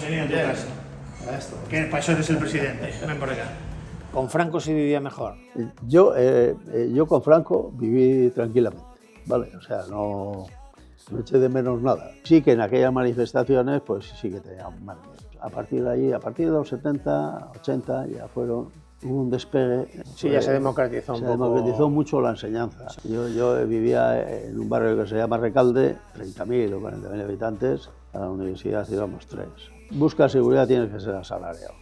bienvenido a tu casa. Que para eso eres el presidente. Ven por acá. ¿Con Franco se vivía mejor? Yo con Franco viví tranquilamente, ¿vale? O sea, no eché de menos nada. Sí que en aquellas manifestaciones, pues sí que teníamos más miedo. A partir de ahí, a partir de los 70, 80, ya hubo un despegue. Sí, ya se democratizó un poco. Se democratizó mucho la enseñanza. Yo vivía en un barrio que se llama Recalde, 30.000 o 40.000 habitantes, a la universidad íbamos 3. Buscas seguridad, tienes que ser asalariado.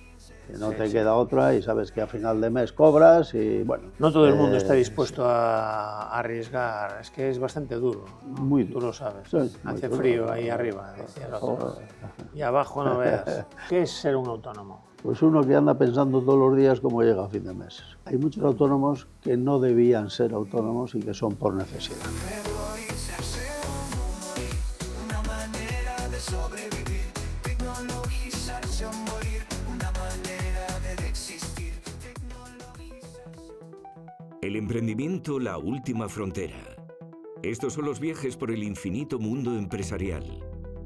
Que no te queda otra y sabes que a final de mes cobras y bueno. No todo el mundo está dispuesto a arriesgar, es que es bastante duro. Muy duro. Tú lo sabes. Sí, hace duro. Frío ahí arriba, decía el otro. Y abajo no veas. ¿Qué es ser un autónomo? Pues uno que anda pensando todos los días cómo llega a fin de mes. Hay muchos autónomos que no debían ser autónomos y que son por necesidad. El emprendimiento, la última frontera. Estos son los viajes por el infinito mundo empresarial.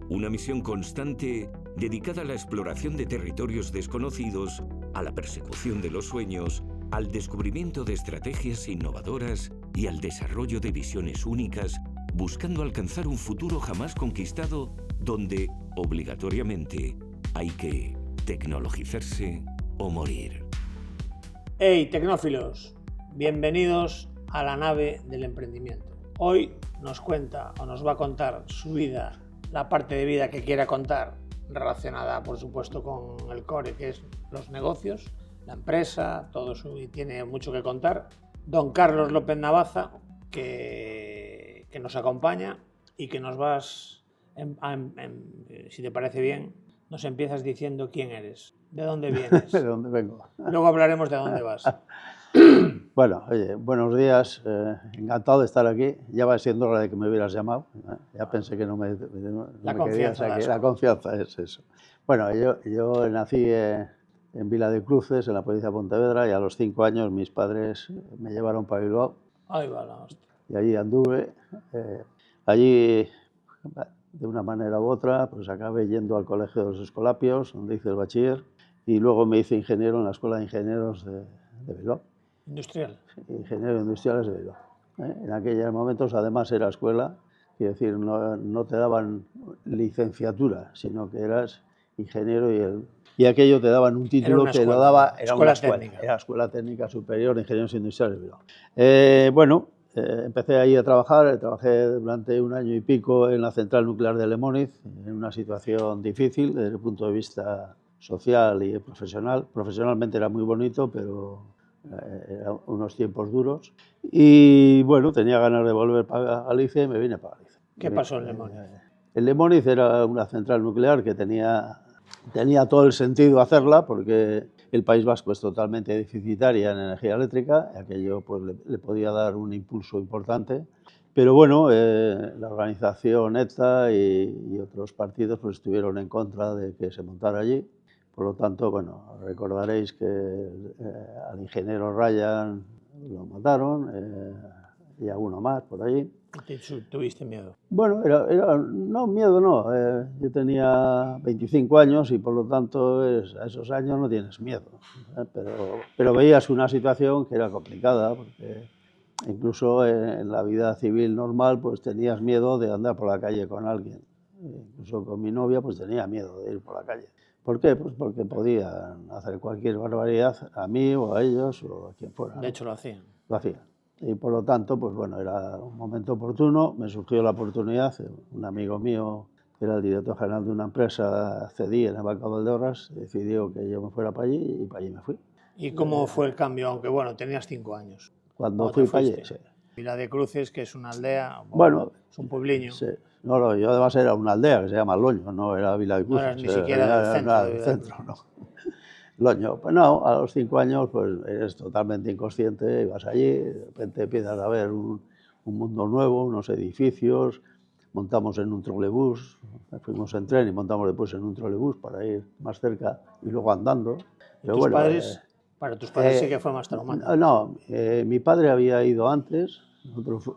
Una misión constante dedicada a la exploración de territorios desconocidos, a la persecución de los sueños, al descubrimiento de estrategias innovadoras y al desarrollo de visiones únicas, buscando alcanzar un futuro jamás conquistado donde, obligatoriamente, hay que tecnologizarse o morir. ¡Hey, tecnófilos! Bienvenidos a la nave del emprendimiento. Hoy nos cuenta o nos va a contar su vida, la parte de vida que quiera contar, relacionada por supuesto con el core, que es los negocios, la empresa, todo eso, y tiene mucho que contar. Don Carlos López Navaza, que nos acompaña y que nos vas, si te parece bien, nos empiezas diciendo quién eres, de dónde vienes. ¿De dónde vengo? Luego hablaremos de dónde vas. Bueno, oye, buenos días, encantado de estar aquí. Ya va siendo hora de que me hubieras llamado, ya pensé que no me querías aquí. La confianza es eso. Bueno, yo nací en Vila de Cruces, en la provincia de Pontevedra, y a los 5 años mis padres me llevaron para Bilbao. Ahí va la hostia. Y allí anduve. Allí, de una manera u otra, pues acabé yendo al Colegio de los Escolapios, donde hice el bachiller, y luego me hice ingeniero en la Escuela de Ingenieros de Bilbao. Industrial. Ingeniero industrial de Bilbao. En aquellos momentos, además, era escuela, quiero decir, no te daban licenciatura, sino que eras ingeniero y aquello te daban un título que lo daba, era una escuela, era Escuela Técnica Superior de Ingenieros Industriales de Bilbao. Empecé ahí a trabajar, trabajé durante 1 año y pico en la central nuclear de Lemóniz, en una situación difícil desde el punto de vista social y profesional. Profesionalmente era muy bonito, pero eran unos tiempos duros. Y bueno, tenía ganas de volver para Galicia y me vine para Galicia. ¿Qué pasó en Lemóniz? En Lemóniz era una central nuclear que tenía todo el sentido hacerla, porque el País Vasco es totalmente deficitaria en energía eléctrica, y aquello pues, le podía dar un impulso importante. Pero bueno, la organización ETA y otros partidos pues, estuvieron en contra de que se montara allí. Por lo tanto, bueno, recordaréis que al ingeniero Ryan lo mataron y alguno más por allí. ¿Tuviste miedo? Bueno, no, miedo no. Yo tenía 25 años y por lo tanto a esos años no tienes miedo. Pero veías una situación que era complicada, porque incluso en la vida civil normal pues tenías miedo de andar por la calle con alguien. Incluso con mi novia pues tenía miedo de ir por la calle. ¿Por qué? Pues porque podían hacer cualquier barbaridad a mí o a ellos o a quien fuera. De hecho lo hacían. Lo hacían. Y por lo tanto, pues bueno, era un momento oportuno, me surgió la oportunidad, un amigo mío, que era el director general de una empresa, CEDI, en el Banco de Valdeorras, decidió que yo me fuera para allí y para allí me fui. ¿Y cómo fue el cambio? Aunque bueno, tenías 5 años. Cuando fui para allí, sí. Vila de Cruces, que es una aldea, bueno, es un puebliño. Sí. No, yo además era una aldea que se llama Loño, no era Vila de Cruces. No eras ni siquiera del centro. No. Loño, pues no, a los 5 años pues eres totalmente inconsciente, vas allí, de repente empiezas a ver un mundo nuevo, unos edificios, montamos en un trolebús, fuimos en tren y montamos después en un trolebús para ir más cerca y luego andando. Pero ¿tus padres? Para tus padres sí que fue más traumático. No, mi padre había ido antes,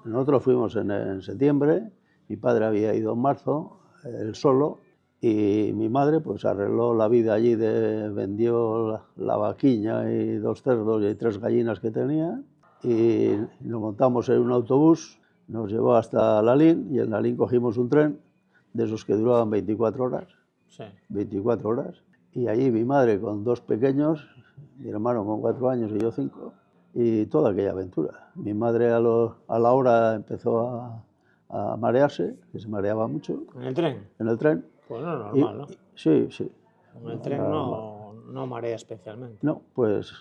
nosotros fuimos en septiembre, mi padre había ido en marzo, él solo, Y mi madre pues arregló la vida allí, vendió la vaquiña y 2 cerdos y 3 gallinas que tenía, y nos montamos en un autobús, nos llevó hasta Lalín, y en Lalín cogimos un tren de esos que duraban 24 horas, Sí. 24 horas, y allí mi madre con 2 pequeños, mi hermano con 4 años y yo 5, y toda aquella aventura. Mi madre a la hora empezó a marearse, que se mareaba mucho ¿En el tren? en el tren. Pues no, normal, ¿no? Sí, sí. En el tren no marea especialmente. No, pues...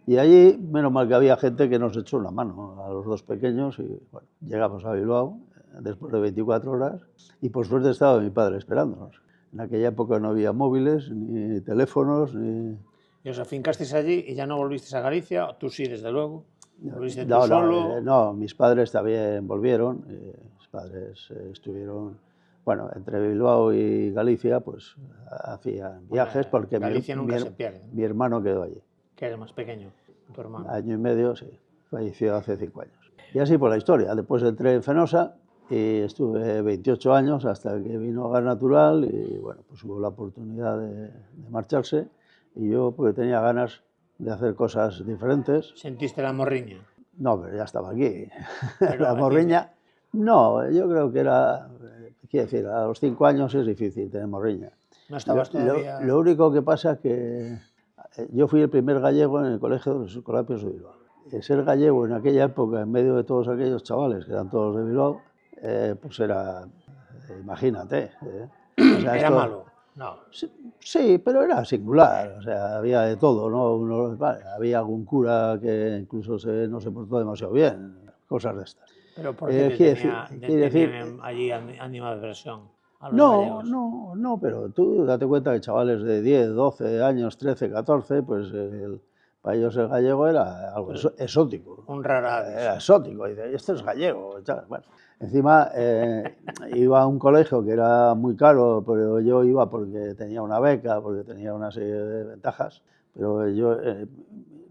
Y allí, menos mal que había gente que nos echó una mano a los 2 pequeños, y bueno, llegamos a Bilbao después de 24 horas, y por suerte estaba mi padre esperándonos. En aquella época no había móviles, ni teléfonos, ni... ¿Y os afincasteis allí y ya no volvisteis a Galicia? Tú sí, desde luego. ¿Volviste tú No, solo? no, mis padres también volvieron, mis padres estuvieron... Bueno, entre Bilbao y Galicia, pues hacían viajes, porque Galicia nunca se pierde, ¿no? mi hermano quedó allí. Que eres más pequeño, tu hermano. Año y medio, sí. Falleció hace 5 años. Y así por la historia. Después entré en Fenosa y estuve 28 años hasta que vino Gas Natural, y bueno, pues hubo la oportunidad de marcharse, y yo porque tenía ganas de hacer cosas diferentes. ¿Sentiste la morriña? No, pero ya estaba aquí. Pero La aquí- morriña, no, yo creo que era, quiero decir, a los 5 años es difícil tener morriña. No estabas todavía... Lo único que pasa es que yo fui el primer gallego en el colegio de los Escolapios de Bilbao. Ser gallego en aquella época, en medio de todos aquellos chavales que eran todos de Bilbao, pues era, imagínate. O sea, ¿Era malo? No. Sí, pero era singular, o sea, había de todo, ¿no? Vale, había algún cura que incluso no se portó demasiado bien, cosas de estas. ¿Pero por qué tenían allí animadversión a los gallegos? No, pero tú date cuenta que chavales de 10, 12 años, 13, 14, pues para ellos el gallego era algo exótico. Un rara avis. Era exótico, y dice, esto es gallego. Bueno, encima iba a un colegio que era muy caro, pero yo iba porque tenía una beca, porque tenía una serie de ventajas, pero yo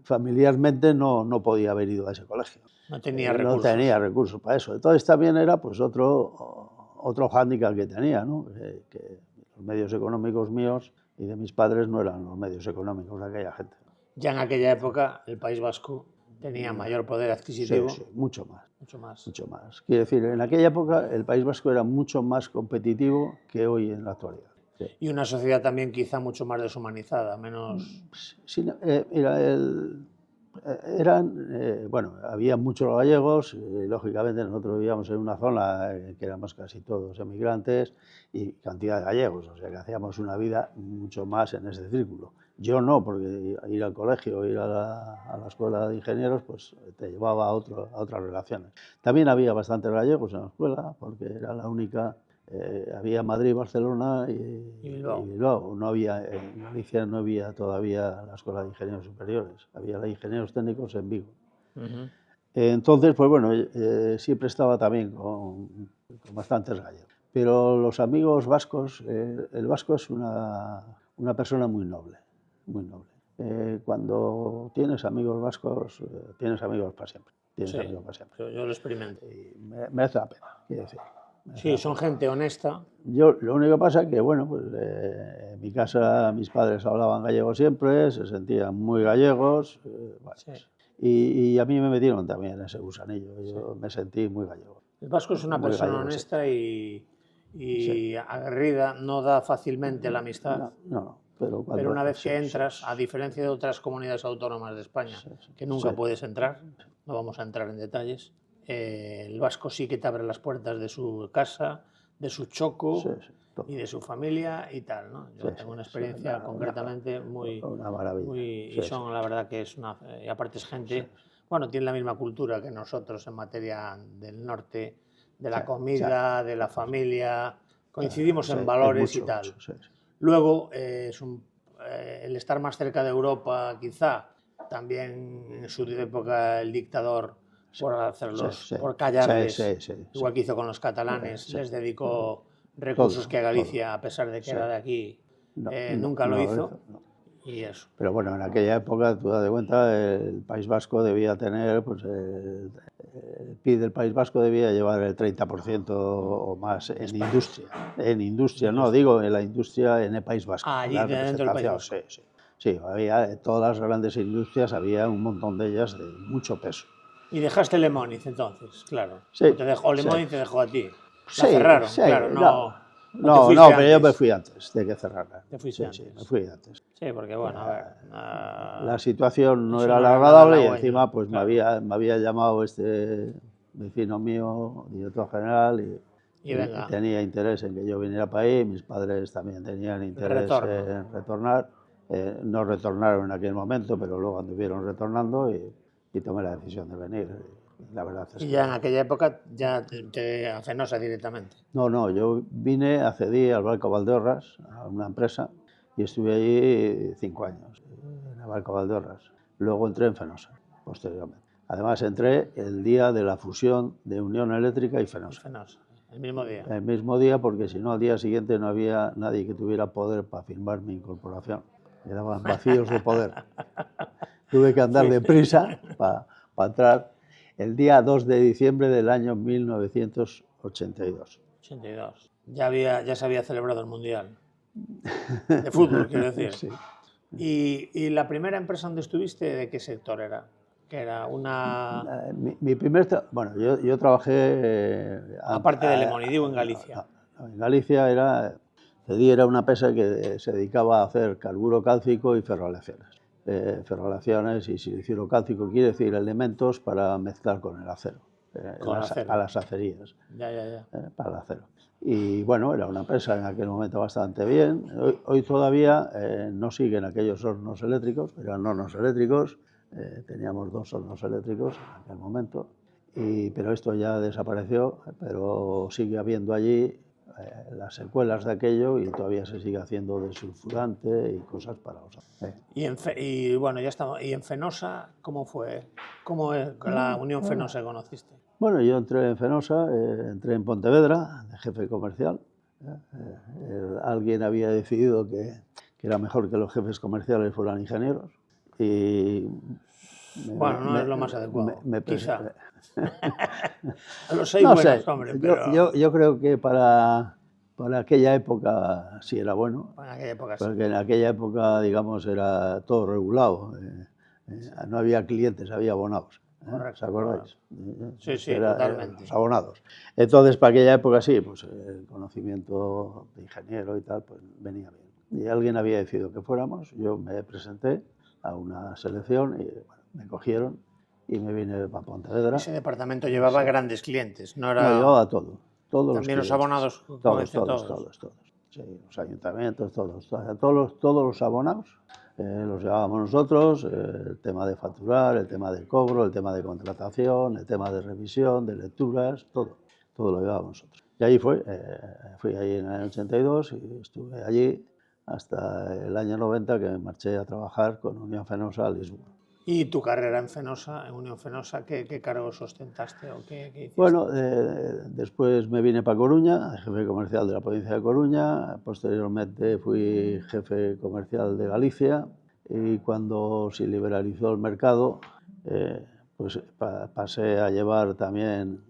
familiarmente no podía haber ido a ese colegio. No tenía recursos. No tenía recursos para eso. Entonces también era pues otro hándicap que tenía, ¿no? Que los medios económicos míos y de mis padres no eran los medios económicos de aquella gente. Ya en aquella época el País Vasco tenía mayor poder adquisitivo. Sí, mucho más. Mucho más. Mucho más. Quiero decir, en aquella época el País Vasco era mucho más competitivo que hoy en la actualidad. Sí. Y una sociedad también quizá mucho más deshumanizada, menos... Sí, mira, bueno, había muchos gallegos, y lógicamente nosotros vivíamos en una zona que éramos casi todos emigrantes y cantidad de gallegos, o sea que hacíamos una vida mucho más en ese círculo. Yo no, porque ir al colegio, ir a la escuela de ingenieros, pues te llevaba a otras relaciones. También había bastantes gallegos en la escuela, porque era la única... había Madrid, Barcelona y Bilbao. No había, en Galicia no había todavía la Escuela de Ingenieros Superiores, había la de Ingenieros Técnicos en Vigo. Uh-huh. Entonces, pues bueno, siempre estaba también con bastantes gallegos. Pero los amigos vascos, el vasco es una persona muy noble, muy noble. Cuando tienes amigos vascos, tienes amigos para siempre. Tienes amigos para siempre. Yo lo experimento. Y merece la pena, quiero decir. Sí, son gente honesta. Yo, lo único que pasa es que, bueno, pues en mi casa mis padres hablaban gallego siempre, se sentían muy gallegos, bueno, Sí. y a mí me metieron también ese gusanillo, yo me sentí muy gallego. El vasco es una Muy persona gallego, honesta y aguerrida, no da fácilmente la amistad. No, pero una vez que entras, a diferencia de otras comunidades autónomas de España, que nunca puedes entrar, no vamos a entrar en detalles, el vasco sí que te abre las puertas de su casa, de su choco y de su familia y tal, ¿no? Yo tengo una experiencia concretamente muy... Una maravilla. Y son, la verdad, que es una... Y aparte es gente, bueno, tiene la misma cultura que nosotros en materia del norte, de la comida, de la familia, coincidimos en valores y tal. Luego, el estar más cerca de Europa, quizá, también en su época el dictador, por hacerlos, por callarles, igual que hizo con los catalanes, les dedicó recursos que Galicia, a pesar de que era de aquí, nunca lo hizo. Y eso. Pero bueno, en aquella época, tú das de cuenta, el País Vasco debía tener, pues el PIB del País Vasco debía llevar el 30% o más en industria. En industria, no, digo en la industria en el País Vasco. Ah, allí La dentro del País representación, Vasco. sí, sí. Sí, había todas las grandes industrias, había un montón de ellas de mucho peso. Y dejaste Le Moniz entonces, claro. Sí, O Le sí. Moniz te dejó a ti. La Sí, cerraron, sí, claro, no, te no, fuiste pero yo me antes. fui antes de que cerrara. Te fuiste Sí, antes. me fui antes. Sí, porque bueno, a ver. La situación no eso era no la era nada agradable y halagüeño, encima pues claro. me había llamado este vecino mío, director general, Y y venga, tenía interés en que yo viniera para ahí, mis padres también tenían el interés retorno. en retornar. No retornaron en aquel momento, pero luego anduvieron retornando y tomé la decisión de venir. La verdad es Y que... ya en aquella época ya a Fenosa directamente. No, yo vine, accedí al Barco Valdeorras, a una empresa, y estuve allí 5 años, en el Barco Valdeorras. Luego entré en Fenosa, posteriormente. Además, entré el día de la fusión de Unión Eléctrica y Y Fenosa. Fenosa, el mismo día. El mismo día, porque si no, al día siguiente no había nadie que tuviera poder para firmar mi incorporación. Quedaban vacíos de poder. Tuve que andar deprisa para entrar el día 2 de diciembre del año 1982. 82. Ya se había celebrado el Mundial. De fútbol, quiero decir. Sí. ¿Y la primera empresa donde estuviste, de qué sector era? Que era una... Mi primer... Bueno, yo trabajé... Aparte de Lemón, y digo en Galicia. En Galicia CEDI era una empresa que se dedicaba a hacer carburo cálcico y ferroaleaciones. Ferroaleaciones y siliciuro cálcico quiere decir elementos para mezclar con el acero. A las acerías. Ya. Para el acero. Y bueno, era una empresa en aquel momento bastante bien. Hoy todavía no siguen aquellos hornos eléctricos, eran hornos eléctricos. Teníamos 2 hornos eléctricos en aquel momento, pero esto ya desapareció, pero sigue habiendo allí las secuelas de aquello y todavía se sigue haciendo desulfurante y cosas para usar. Y bueno, ya estamos. ¿Y en Fenosa cómo fue? ¿Cómo la Unión Fenosa conociste? Bueno, yo entré en Fenosa, entré en Pontevedra, de jefe comercial. Alguien había decidido que era mejor que los jefes comerciales fueran ingenieros. Y bueno, no es lo más adecuado, quizá. Los 6 no buenos, sé, hombre, pero... yo creo que para aquella época sí era bueno. Para aquella época sí. Porque en aquella época, digamos, era todo regulado. No había clientes, había abonados. Correcto, ¿Os acordáis? Sí, totalmente. Los abonados. Entonces, para aquella época sí, pues el conocimiento de ingeniero y tal, pues venía bien. Y alguien había decidido que fuéramos, yo me presenté a una selección y bueno, me cogieron y me vine para Pontevedra. Ese departamento llevaba grandes clientes, no era... No, llevaba todo. Todos también los abonados. Todos. Sí, los ayuntamientos, todos los abonados los llevábamos nosotros, el tema de facturar, el tema del cobro, el tema de contratación, el tema de revisión, de lecturas, todo lo llevábamos nosotros. Y allí fui allí en el 82 y estuve allí hasta el año 90 que me marché a trabajar con Unión Fenosa a Lisboa. ¿Y tu carrera en Fenosa, en Unión Fenosa, qué cargos ostentaste o qué hiciste? Bueno, después me vine para Coruña, jefe comercial de la provincia de Coruña. Posteriormente fui jefe comercial de Galicia y cuando se liberalizó el mercado, pues pasé a llevar también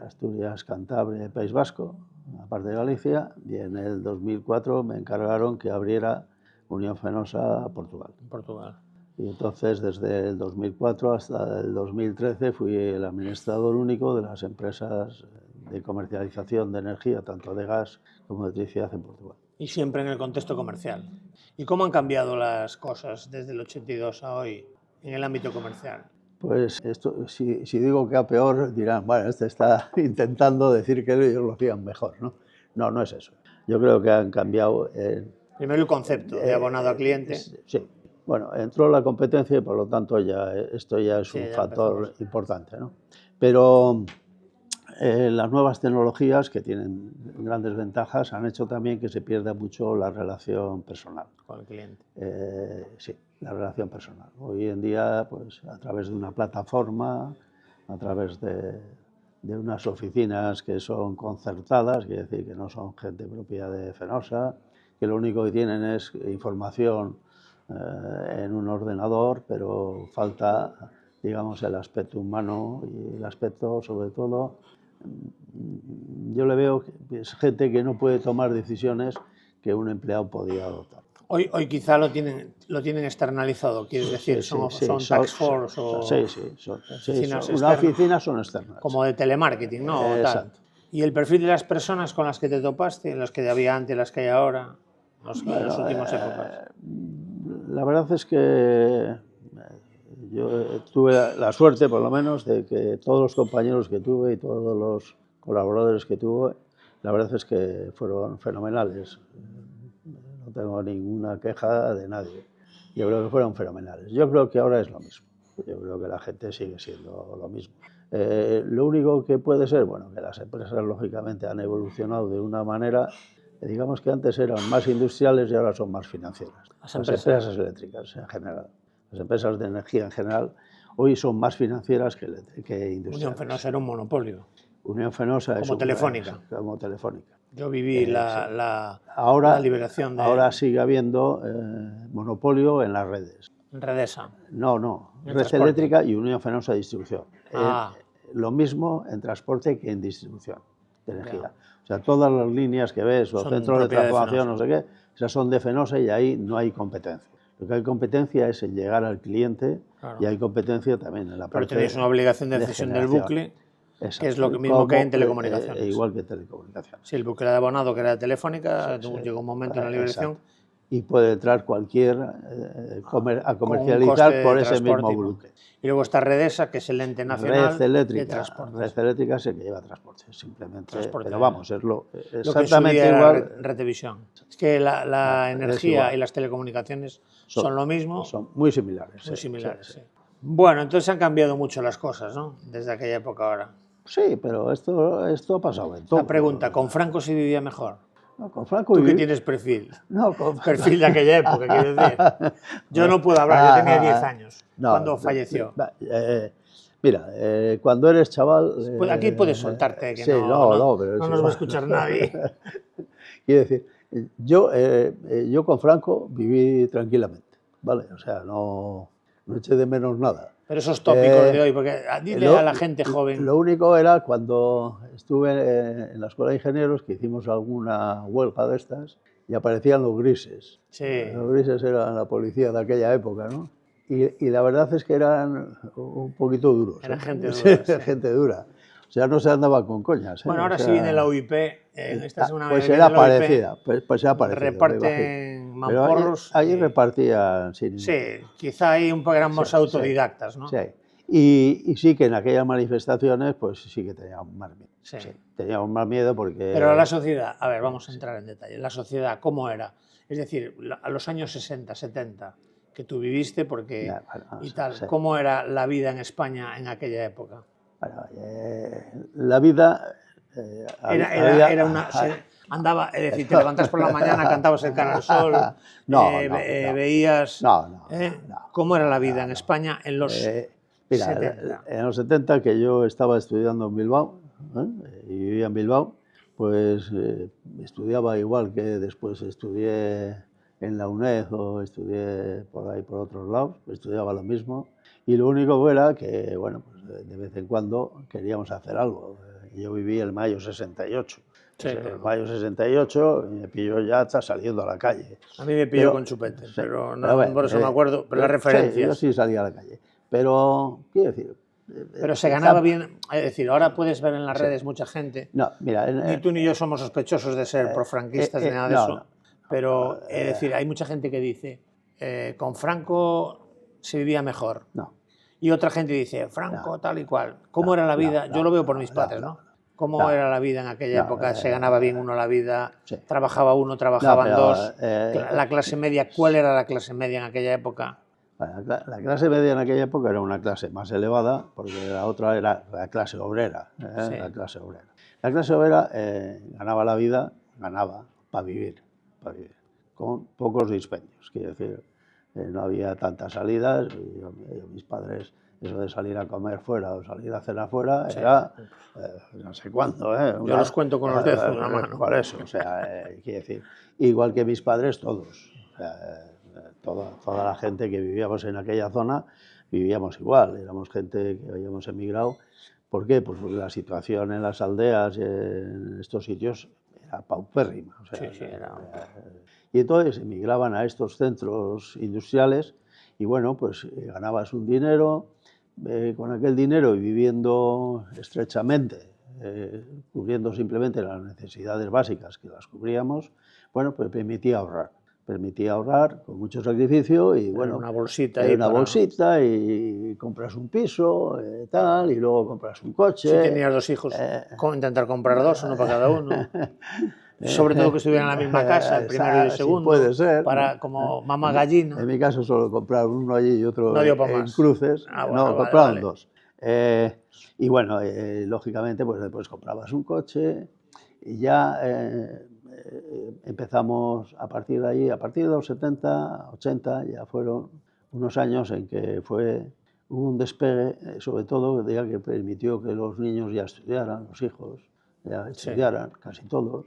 Asturias, Cantabria y País Vasco, aparte de Galicia, y en el 2004 me encargaron que abriera Unión Fenosa Portugal. Portugal. Y entonces, desde el 2004 hasta el 2013, fui el administrador único de las empresas de comercialización de energía, tanto de gas como de electricidad en Portugal. Y siempre en el contexto comercial. ¿Y cómo han cambiado las cosas desde el 82 a hoy en el ámbito comercial? Pues esto, si digo que a peor, dirán, bueno, este está intentando decir que ellos lo hacían mejor, ¿no? No es eso. Yo creo que han cambiado... Primero el concepto de abonado a cliente. Sí. Bueno, entró la competencia y por lo tanto esto ya es un factor importante, ¿no? Pero las nuevas tecnologías, que tienen grandes ventajas, han hecho también que se pierda mucho la relación personal. Con el cliente. Sí, la relación personal. Hoy en día, pues a través de una plataforma, a través de unas oficinas que son concertadas, quiere decir que no son gente propia de Fenosa, que lo único que tienen es información en un ordenador, pero falta, digamos, el aspecto humano y el aspecto, sobre todo, yo le veo que es gente que no puede tomar decisiones que un empleado podía adoptar. Hoy quizá lo tienen externalizado, quieres decir, son tax force o oficinas una oficina son externas. Como de telemarketing, ¿no? Exacto. ¿Y el perfil de las personas con las que te topaste, las que había antes, las que hay ahora, en las últimas épocas? La verdad es que yo tuve la suerte, por lo menos, de que todos los compañeros que tuve y todos los colaboradores que tuve, la verdad es que fueron fenomenales. No tengo ninguna queja de nadie. Yo creo que fueron fenomenales. Yo creo que ahora es lo mismo. Yo creo que la gente sigue siendo lo mismo. Lo único que puede ser, bueno, que las empresas lógicamente han evolucionado de una manera, digamos que antes eran más industriales y ahora son más financieras. Las empresas eléctricas en general, las empresas de energía en general, hoy son más financieras que industriales. Unión Fenosa era un monopolio. Unión Fenosa es como Telefónica. Como Telefónica. Yo viví la liberación de... Ahora sigue habiendo monopolio en las redes. Redesa. No. Red Eléctrica y Unión Fenosa Distribución. Lo mismo en transporte que en distribución de energía. Ya. O sea, todas las líneas que ves, los centros de transformación, no sé qué, esas son de Fenosa y ahí no hay competencia. Lo que hay competencia es en llegar al cliente, claro. Y hay competencia también en la parte... Pero tenéis una obligación de cesión del bucle, exacto. Que es lo mismo que hay en telecomunicaciones. Igual que en telecomunicaciones. Sí, el bucle de abonado que era de Telefónica, llegó un momento en la liberación... Exacto. Y puede entrar cualquier a comercializar por ese mismo bucle. Y luego está Redesa, que es el ente nacional de transporte. Red Eléctrica es el que lleva transporte, simplemente. Transporte, pero vamos, es exactamente lo que igual. Retevisión. Es que la energía y las telecomunicaciones son lo mismo. Son muy similares. Muy similares, sí. Bueno, entonces han cambiado mucho las cosas, ¿no? Desde aquella época ahora. Sí, pero esto ha pasado en todo. La pregunta, ¿con Franco se vivía mejor? No, con Franco ¿Tú qué tienes perfil? No, perfil de aquella época, quiero decir. Yo no puedo hablar, yo tenía 10 años cuando falleció. Mira, cuando eres chaval... Pues aquí puedes soltarte, que sí, no nos va a escuchar nadie. Quiero decir, yo con Franco viví tranquilamente, ¿vale? O sea, no eché de menos nada. Pero esos tópicos de hoy, porque dile a la gente joven... Lo único era cuando estuve en la Escuela de Ingenieros, que hicimos alguna huelga de estas, y aparecían los grises. Sí. Los grises eran la policía de aquella época, ¿no? Y la verdad es que eran un poquito duros. Era gente dura. Sí. Gente dura. O sea, no se andaba con coñas. Bueno, ahora sí viene la UIP. Esta es una pues era parecida. Pues era parecida. Reparten mamporros. Ahí repartían... Sí, quizá ahí un poco éramos autodidactas, ¿no? Sí. Y sí que en aquellas manifestaciones, pues sí que teníamos más miedo. Sí. Teníamos más miedo porque... Pero la sociedad, a ver, vamos a entrar en detalle. La sociedad, ¿cómo era? Es decir, a los años 60, 70, que tú viviste, porque ¿cómo era la vida en España en aquella época? Bueno, la vida... era una... Andaba, es decir, te levantas por la mañana, cantabas el Canal Sol, veías... ¿Cómo era la vida en España en los 70? En los 70, que yo estaba estudiando en Bilbao, y vivía en Bilbao, pues estudiaba igual que después estudié en la UNED o estudié por ahí por otros lados, estudiaba lo mismo. Y lo único era que, bueno, pues de vez en cuando queríamos hacer algo. Yo viví el mayo 68. Sí, el mayo 68 y me pilló ya hasta saliendo a la calle. A mí me pilló con chupete, pero no, bueno, por eso me acuerdo, pero las referencias. Sí, yo sí salía a la calle. Pero, quiero decir... Pero se ganaba bien, es decir, ahora puedes ver en las redes mucha gente, no, mira, ni tú ni yo somos sospechosos de ser profranquistas ni nada de eso, pero es decir, hay mucha gente que dice, con Franco se vivía mejor. No. Y otra gente dice, Franco tal y cual. ¿Cómo era la vida? Yo lo veo por mis padres, ¿no? ¿Cómo era la vida en aquella época? ¿Se ganaba bien uno la vida? Sí. ¿Trabajaba uno, trabajaban dos? ¿La clase media? ¿Cuál era la clase media en aquella época? Bueno, la clase media en aquella época era una clase más elevada, porque la otra era la clase obrera. Sí. La clase obrera. La clase obrera ganaba la vida, ganaba para vivir, con pocos dispendios. Quiero decir, no había tantas salidas, y mis padres, eso de salir a comer fuera o salir a cenar fuera, Sí. era no sé cuándo. Yo los cuento con los dedos de una mano. Por eso, o sea, quiero decir, igual que mis padres, todos. O sea, toda la gente que vivíamos en aquella zona, vivíamos igual, éramos gente que habíamos emigrado. ¿Por qué? Pues porque la situación en las aldeas, en estos sitios, era paupérrima. O sea, Sí, era... Y entonces emigraban a estos centros industriales y bueno, pues ganabas un dinero, con aquel dinero y viviendo estrechamente, cubriendo simplemente las necesidades básicas que las cubríamos, bueno, pues permitía ahorrar con mucho sacrificio y bueno, una bolsita, ahí una bolsita y compras un piso, tal, y luego compras un coche. Si tenías 2 hijos, intentar comprar 2, uno para cada uno. Sobre todo que estuvieran en la misma casa, el primero y el segundo, puede ser, para, como mamá gallina. En mi caso solo compraron uno allí y otro no dio en más. Cruces. Bueno, no, compraron vale. 2. Y bueno, lógicamente, pues después comprabas un coche y ya empezamos a partir de ahí, a partir de los 70, 80, ya fueron unos años en que hubo un despegue, sobre todo que permitió que los niños ya estudiaran, los hijos ya estudiaran, casi todos.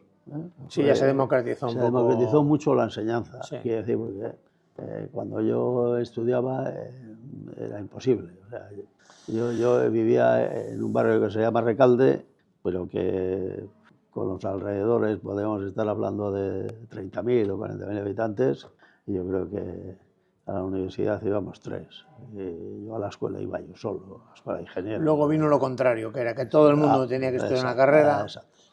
Sí, ya se democratizó un poco. Se democratizó mucho la enseñanza, Sí. quiero decir, porque cuando yo estudiaba era imposible. O sea, yo vivía en un barrio que se llama Recalde, pero que con los alrededores podemos estar hablando de 30.000 o 40.000 habitantes, y yo creo que a la universidad íbamos 3. Y yo a la escuela iba yo solo, a la escuela de ingeniero. Luego vino lo contrario, que era que todo el mundo tenía que estudiar una carrera,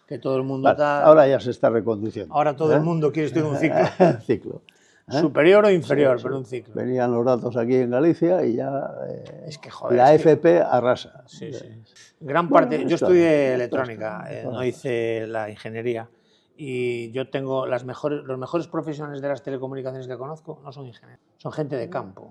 que todo el mundo tal... Ahora ya se está reconduciendo. Ahora todo el mundo quiere estudiar un ciclo. Ciclo. Superior o inferior, pero un ciclo. Venían los datos aquí en Galicia y ya es que, joder, la FP arrasa. Sí, sí. Gran parte, yo estudié electrónica, no hice la ingeniería, y yo tengo los mejores profesionales de las telecomunicaciones que conozco no son ingenieros, son gente de campo,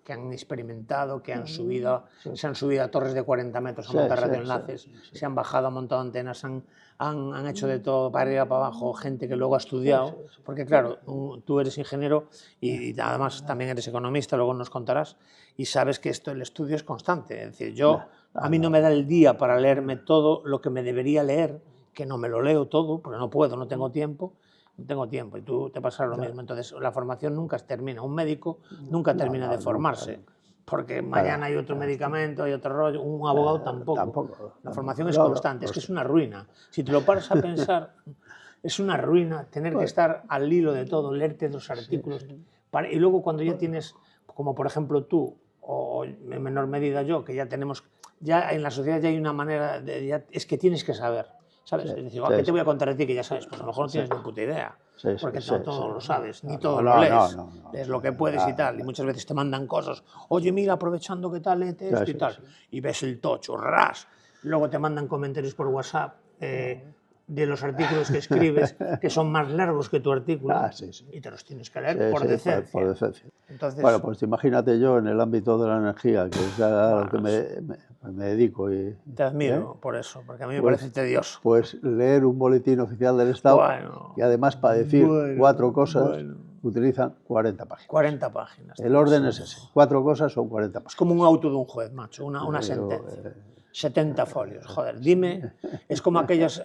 que han experimentado, que se han subido a torres de 40 metros a montar radioenlaces, se han bajado, han montado antenas, han hecho de todo para arriba, para abajo, gente que luego ha estudiado, porque claro, tú eres ingeniero y además también eres economista, luego nos contarás, y sabes que el estudio es constante. Es decir, a mí no me da el día para leerme todo lo que me debería leer, que no me lo leo todo, porque no puedo, no tengo tiempo, y tú te pasa lo mismo. Entonces, la formación nunca termina. Un médico nunca termina de formarse, porque mañana hay otro medicamento, hay otro rollo. Un abogado tampoco. La formación es constante, es que es una ruina. Si te lo paras a pensar, es una ruina tener que estar al hilo de todo, leerte los artículos. Y luego cuando ya tienes, como por ejemplo tú, o en menor medida yo, que ya tenemos, ya en la sociedad ya hay una manera, es que tienes que saber. ¿Sabes? Es decir, ¿qué te voy a contar a ti que ya sabes? Pues a lo mejor no tienes ni puta idea, porque no todo lo sabes, ni todo lo lees, lees lo que puedes y tal, y muchas veces te mandan cosas, oye, mira, aprovechando que tal, léete esto y tal, y ves el tocho, ras, luego te mandan comentarios por WhatsApp de los artículos que escribes, que son más largos que tu artículo, y te los tienes que leer por decencia. Entonces, bueno, pues imagínate yo en el ámbito de la energía, que es a lo que me dedico. Te admiro por eso, porque a mí me parece tedioso. Pues leer un boletín oficial del Estado, y además para decir 4 cosas, utilizan 40 páginas. 40 páginas. El orden es ese, 4 cosas son 40 páginas. Es como un auto de un juez, macho, una sentencia. 70 folios, joder, dime, es como aquellos,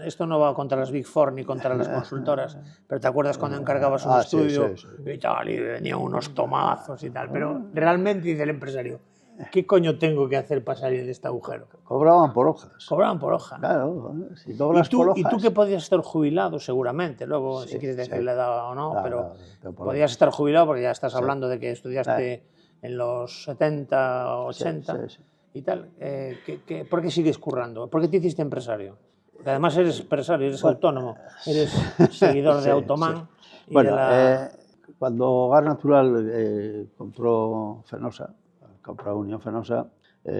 esto no va contra las Big Four ni contra las consultoras, pero ¿te acuerdas cuando encargabas un estudio y tal, y venían unos tomazos y tal? Pero realmente, dice el empresario, ¿qué coño tengo que hacer para salir de este agujero? Cobraban por hojas. Cobraban por hoja. Claro, si cobras por hojas... Y tú que podías estar jubilado seguramente, luego si quieres decir la edad o no, pero podías estar jubilado porque ya estás hablando de que estudiaste en los 70 o 80 y tal. ¿Por qué sigues currando? ¿Por qué te hiciste empresario? Porque además eres empresario, eres autónomo, eres seguidor de Automan. Y bueno, cuando Gas Natural compró Fenosa, compró Unión Fenosa,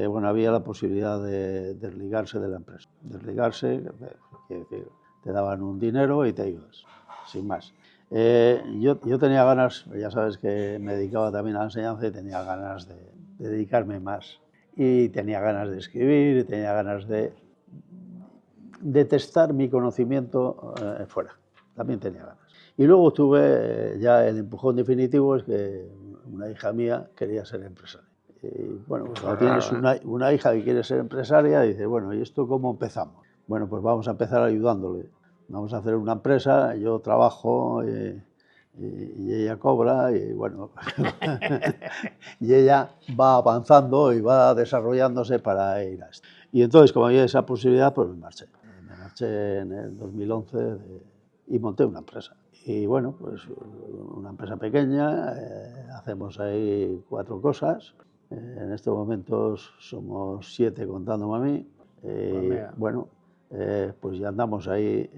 bueno, había la posibilidad de desligarse de la empresa. Desligarse, quiere decir, te daban un dinero y te ibas, sin más. Yo tenía ganas, ya sabes que me dedicaba también a la enseñanza y tenía ganas de dedicarme más. Y tenía ganas de escribir, y tenía ganas de testar mi conocimiento fuera. También tenía ganas. Y luego tuve ya el empujón definitivo, es que una hija mía quería ser empresaria. Y bueno, pues cuando tienes una hija que quiere ser empresaria, dices, bueno, ¿y esto cómo empezamos? Bueno, pues vamos a empezar ayudándole. Vamos a hacer una empresa, yo trabajo y ella cobra y bueno, y ella va avanzando y va desarrollándose para ir a esto. Y entonces, como había esa posibilidad, pues me marché. Me marché en el 2011 y monté una empresa. Y bueno, pues una empresa pequeña, hacemos ahí 4 cosas. En estos momentos somos 7 contándome a mí. Bueno, pues ya andamos ahí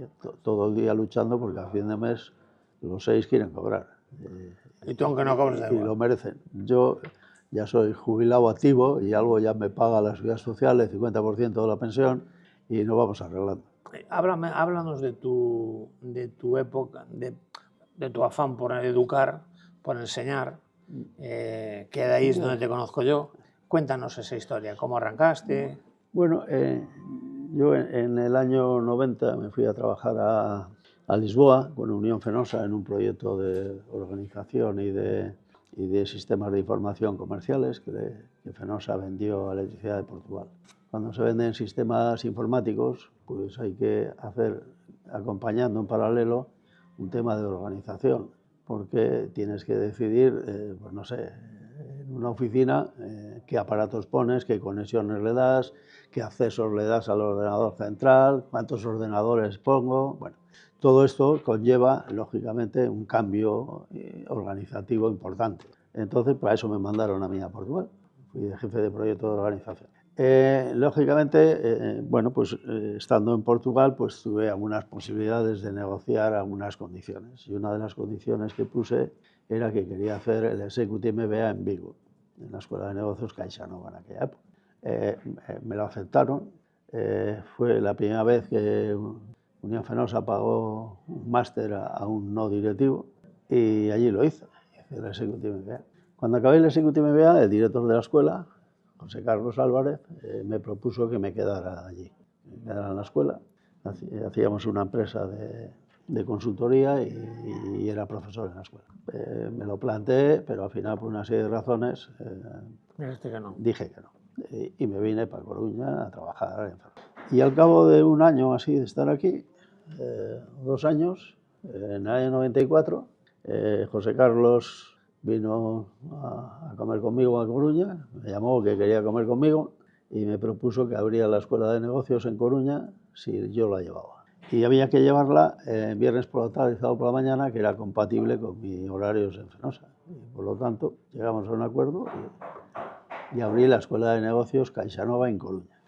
todo el día luchando porque a fin de mes los 6 quieren cobrar. Y tú, aunque no cobres, da y igual. lo merecen. Yo ya soy jubilado activo y algo ya me paga la seguridad social, el 50% de la pensión, y nos vamos arreglando. Háblanos de tu época, de tu afán por educar, por enseñar, que de ahí es donde te conozco yo. Cuéntanos esa historia, cómo arrancaste. Bueno, yo en el año 90 me fui a trabajar a Lisboa con Unión Fenosa en un proyecto de organización y de sistemas de información comerciales que Fenosa vendió a Electricidad de Portugal. Cuando se venden sistemas informáticos, pues hay que hacer, acompañando en paralelo, un tema de organización, porque tienes que decidir, pues no sé, en una oficina qué aparatos pones, qué conexiones le das, qué accesos le das al ordenador central, cuántos ordenadores pongo. Bueno, todo esto conlleva, lógicamente, un cambio organizativo importante. Entonces, para eso me mandaron a mí a Portugal. Fui de jefe de proyecto de organización. Lógicamente, bueno, pues estando en Portugal, pues tuve algunas posibilidades de negociar algunas condiciones. Y una de las condiciones que puse era que quería hacer el Executive MBA en Vigo, en la Escuela de Negocios CaixaNova en aquella época. Me lo aceptaron. Fue la primera vez que Unión Fenosa pagó un máster a un no directivo y allí lo hice el Executive MBA. Cuando acabé el Executive MBA, el director de la escuela, José Carlos Álvarez, me propuso que me quedara allí, me quedara en la escuela. Hacíamos una empresa de consultoría y era profesor en la escuela. Me lo planteé, pero al final, por una serie de razones, dije que no. Y me vine para Coruña a trabajar en Ferrol. Y al cabo de un año así de estar aquí, 2 años, en el año 94, José Carlos vino a comer conmigo a Coruña, me llamó que quería comer conmigo y me propuso que abría la Escuela de Negocios en Coruña si yo la llevaba. Y había que llevarla viernes por la tarde y sábado por la mañana, que era compatible con mis horarios en Fenosa. Y por lo tanto, llegamos a un acuerdo y abrí la Escuela de Negocios CaixaNova en Coruña.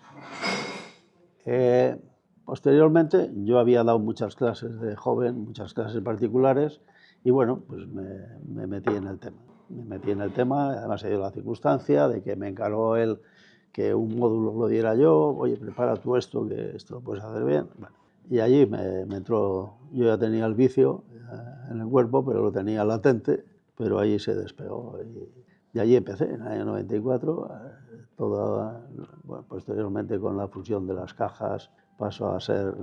Posteriormente, yo había dado muchas clases de joven, muchas clases particulares, y bueno, pues me metí en el tema. Me metí en el tema, además se dio la circunstancia de que me encargó él que un módulo lo diera yo, oye, prepara tú esto, que esto lo puedes hacer bien. Bueno, y allí me entró, yo ya tenía el vicio en el cuerpo, pero lo tenía latente, pero allí se despegó. Y allí empecé, en el año 94, bueno, posteriormente con la fusión de las cajas pasó a ser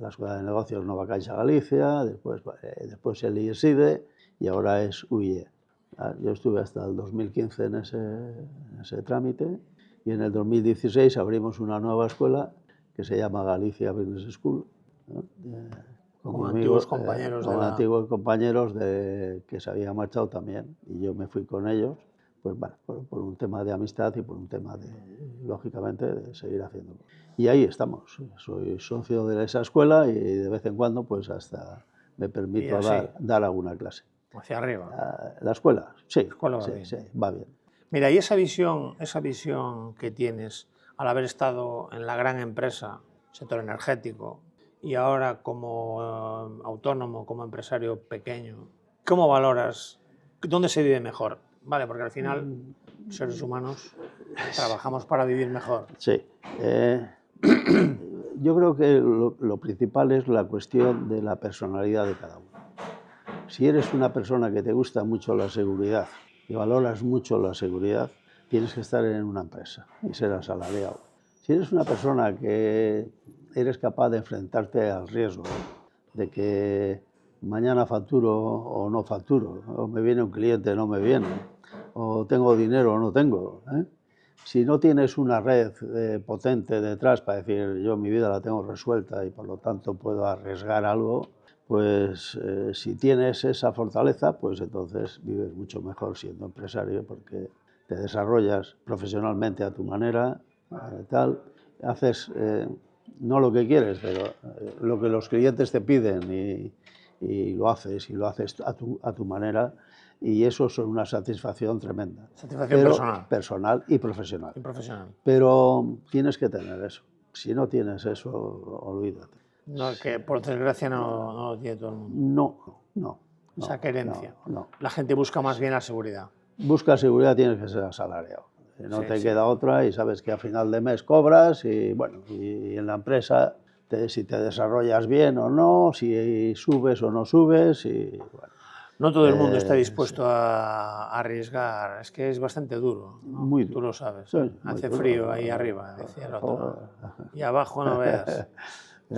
la Escuela de Negocios Nova Caixa Galicia, después el IESIDE y ahora es UIE. Yo estuve hasta el 2015 en ese trámite y en el 2016 abrimos una nueva escuela que se llama Galicia Business School, ¿no? Con antiguos compañeros antiguos compañeros que se habían marchado también y yo me fui con ellos, pues bueno, por un tema de amistad y por un tema lógicamente, de seguir haciendo. Y ahí estamos. Soy socio de esa escuela y de vez en cuando pues hasta me permito dar alguna clase. Hacia arriba. La escuela, sí, la escuela va bien. Mira, y esa visión que tienes al haber estado en la gran empresa, sector energético, y ahora como autónomo, como empresario pequeño, ¿cómo valoras? ¿Dónde se vive mejor? Vale, porque al final, seres humanos, trabajamos para vivir mejor. Sí. Yo creo que lo principal es la cuestión de la personalidad de cada uno. Si eres una persona que te gusta mucho la seguridad y valoras mucho la seguridad, tienes que estar en una empresa y ser asalariado. Si eres una persona que eres capaz de enfrentarte al riesgo de que mañana facturo o no facturo, o me viene un cliente o no me viene, o tengo dinero o no tengo, ¿eh? Si no tienes una red potente detrás para decir yo mi vida la tengo resuelta y por lo tanto puedo arriesgar algo, pues si tienes esa fortaleza, pues entonces vives mucho mejor siendo empresario porque te desarrollas profesionalmente a tu manera, tal, haces no lo que quieres, pero lo que los clientes te piden y lo haces a tu manera. Y eso es una satisfacción tremenda. Satisfacción personal. Personal y profesional. Y profesional. Pero tienes que tener eso. Si no tienes eso, olvídate. No, que por desgracia no lo tiene todo el mundo. No. Esa querencia. No. La gente busca más bien la seguridad. Busca seguridad, tienes que ser asalariado. No Sí, te sí. queda otra y sabes que a final de mes cobras y bueno, y en la empresa si te desarrollas bien o no, si subes o no subes y bueno. No todo el mundo está dispuesto a arriesgar, es que es bastante duro, ¿no? Muy duro. Tú lo sabes. Sí, hace duro. frío ahí arriba, decía el otro. Y abajo no veas.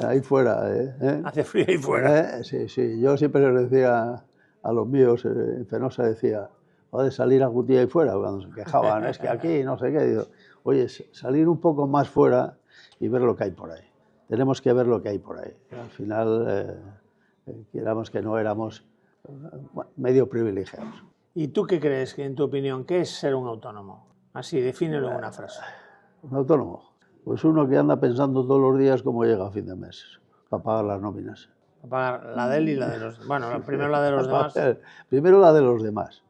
Ahí fuera, ¿eh? Hace frío ahí fuera. Sí. Yo siempre les decía a los míos, en Fenosa decía, joder, salir algún día ahí fuera, cuando se quejaban, es que aquí no sé qué. Digo, oye, salir un poco más fuera y ver lo que hay por ahí. Tenemos que ver lo que hay por ahí. Al final, queramos que no éramos medio privilegiados. ¿Y tú qué crees, que en tu opinión, qué es ser un autónomo? Así, defínelo en una frase. ¿Un autónomo? Pues uno que anda pensando todos los días cómo llega a fin de mes, para pagar las nóminas. Para pagar la de él y la de los... Bueno, primero la de los demás. Primero la de los demás.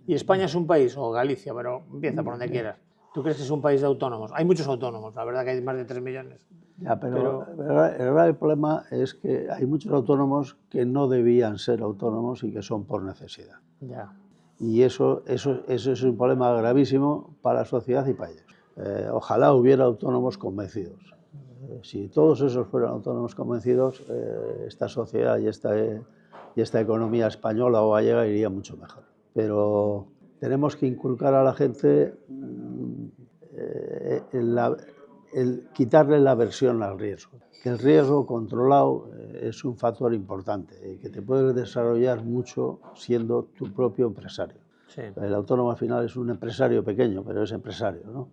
¿Y España es un país, o Galicia, pero empieza por donde quieras? ¿Tú crees que es un país de autónomos? Hay muchos autónomos, la verdad que hay más de 3 millones. Ya, pero el grave problema es que hay muchos autónomos que no debían ser autónomos y que son por necesidad. Ya. Y eso es un problema gravísimo para la sociedad y para ellos. Ojalá hubiera autónomos convencidos. Si todos esos fueran autónomos convencidos, esta sociedad y esta economía española o gallega iría mucho mejor. Pero tenemos que inculcar a la gente quitarle la aversión al riesgo. Que el riesgo controlado es un factor importante y que te puedes desarrollar mucho siendo tu propio empresario. Sí. El autónomo al final es un empresario pequeño, pero es empresario, ¿no?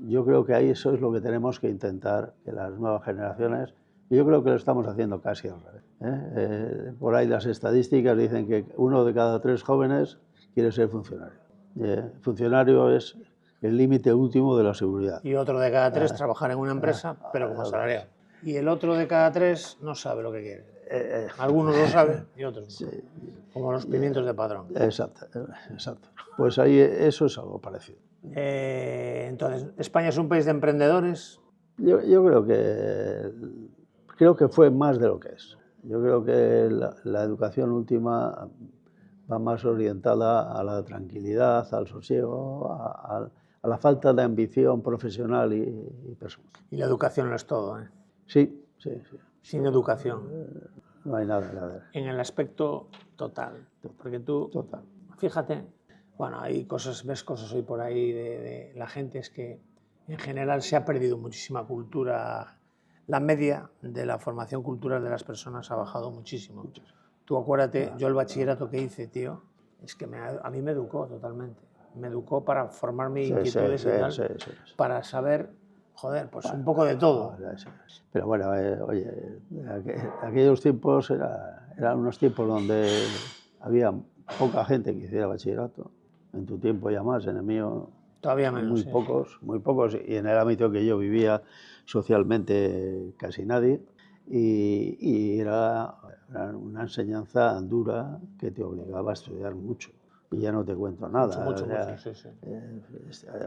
Yo creo que ahí eso es lo que tenemos que intentar, que las nuevas generaciones, y yo creo que lo estamos haciendo casi al revés. Por ahí las estadísticas dicen que 1 de cada 3 jóvenes quiere ser funcionario. Funcionario es el límite último de la seguridad. Y otro de cada 3 trabajar en una empresa, pero como asalariado. Y el otro de cada 3 no sabe lo que quiere. Algunos lo saben y otros no. Sí. Como los pimientos de padrón. Exacto. Pues ahí eso es algo parecido. Entonces, ¿España es un país de emprendedores? Yo creo que fue más de lo que es. Yo creo que la educación última va más orientada a la tranquilidad, al sosiego, a la falta de ambición profesional y personal. Y la educación lo es todo, ¿eh? Sí. Sin educación. No hay nada. En el aspecto total. Porque tú, Total. Fíjate, bueno, ves cosas hoy por ahí de la gente, es que en general se ha perdido muchísima cultura. La media de la formación cultural de las personas ha bajado muchísimo. Tú acuérdate, yo el bachillerato que hice, tío, es que a mí me educó totalmente. Me educó para formar mis inquietudes y tal, para saber, joder, pues un poco de todo. Pero bueno, oye, aquellos tiempos eran unos tiempos donde había poca gente que hiciera bachillerato. En tu tiempo ya más, en el mío todavía menos. Muy pocos, y en el ámbito que yo vivía socialmente casi nadie. Y era una enseñanza dura que te obligaba a estudiar mucho. Y ya no te cuento nada. Mucho, sí.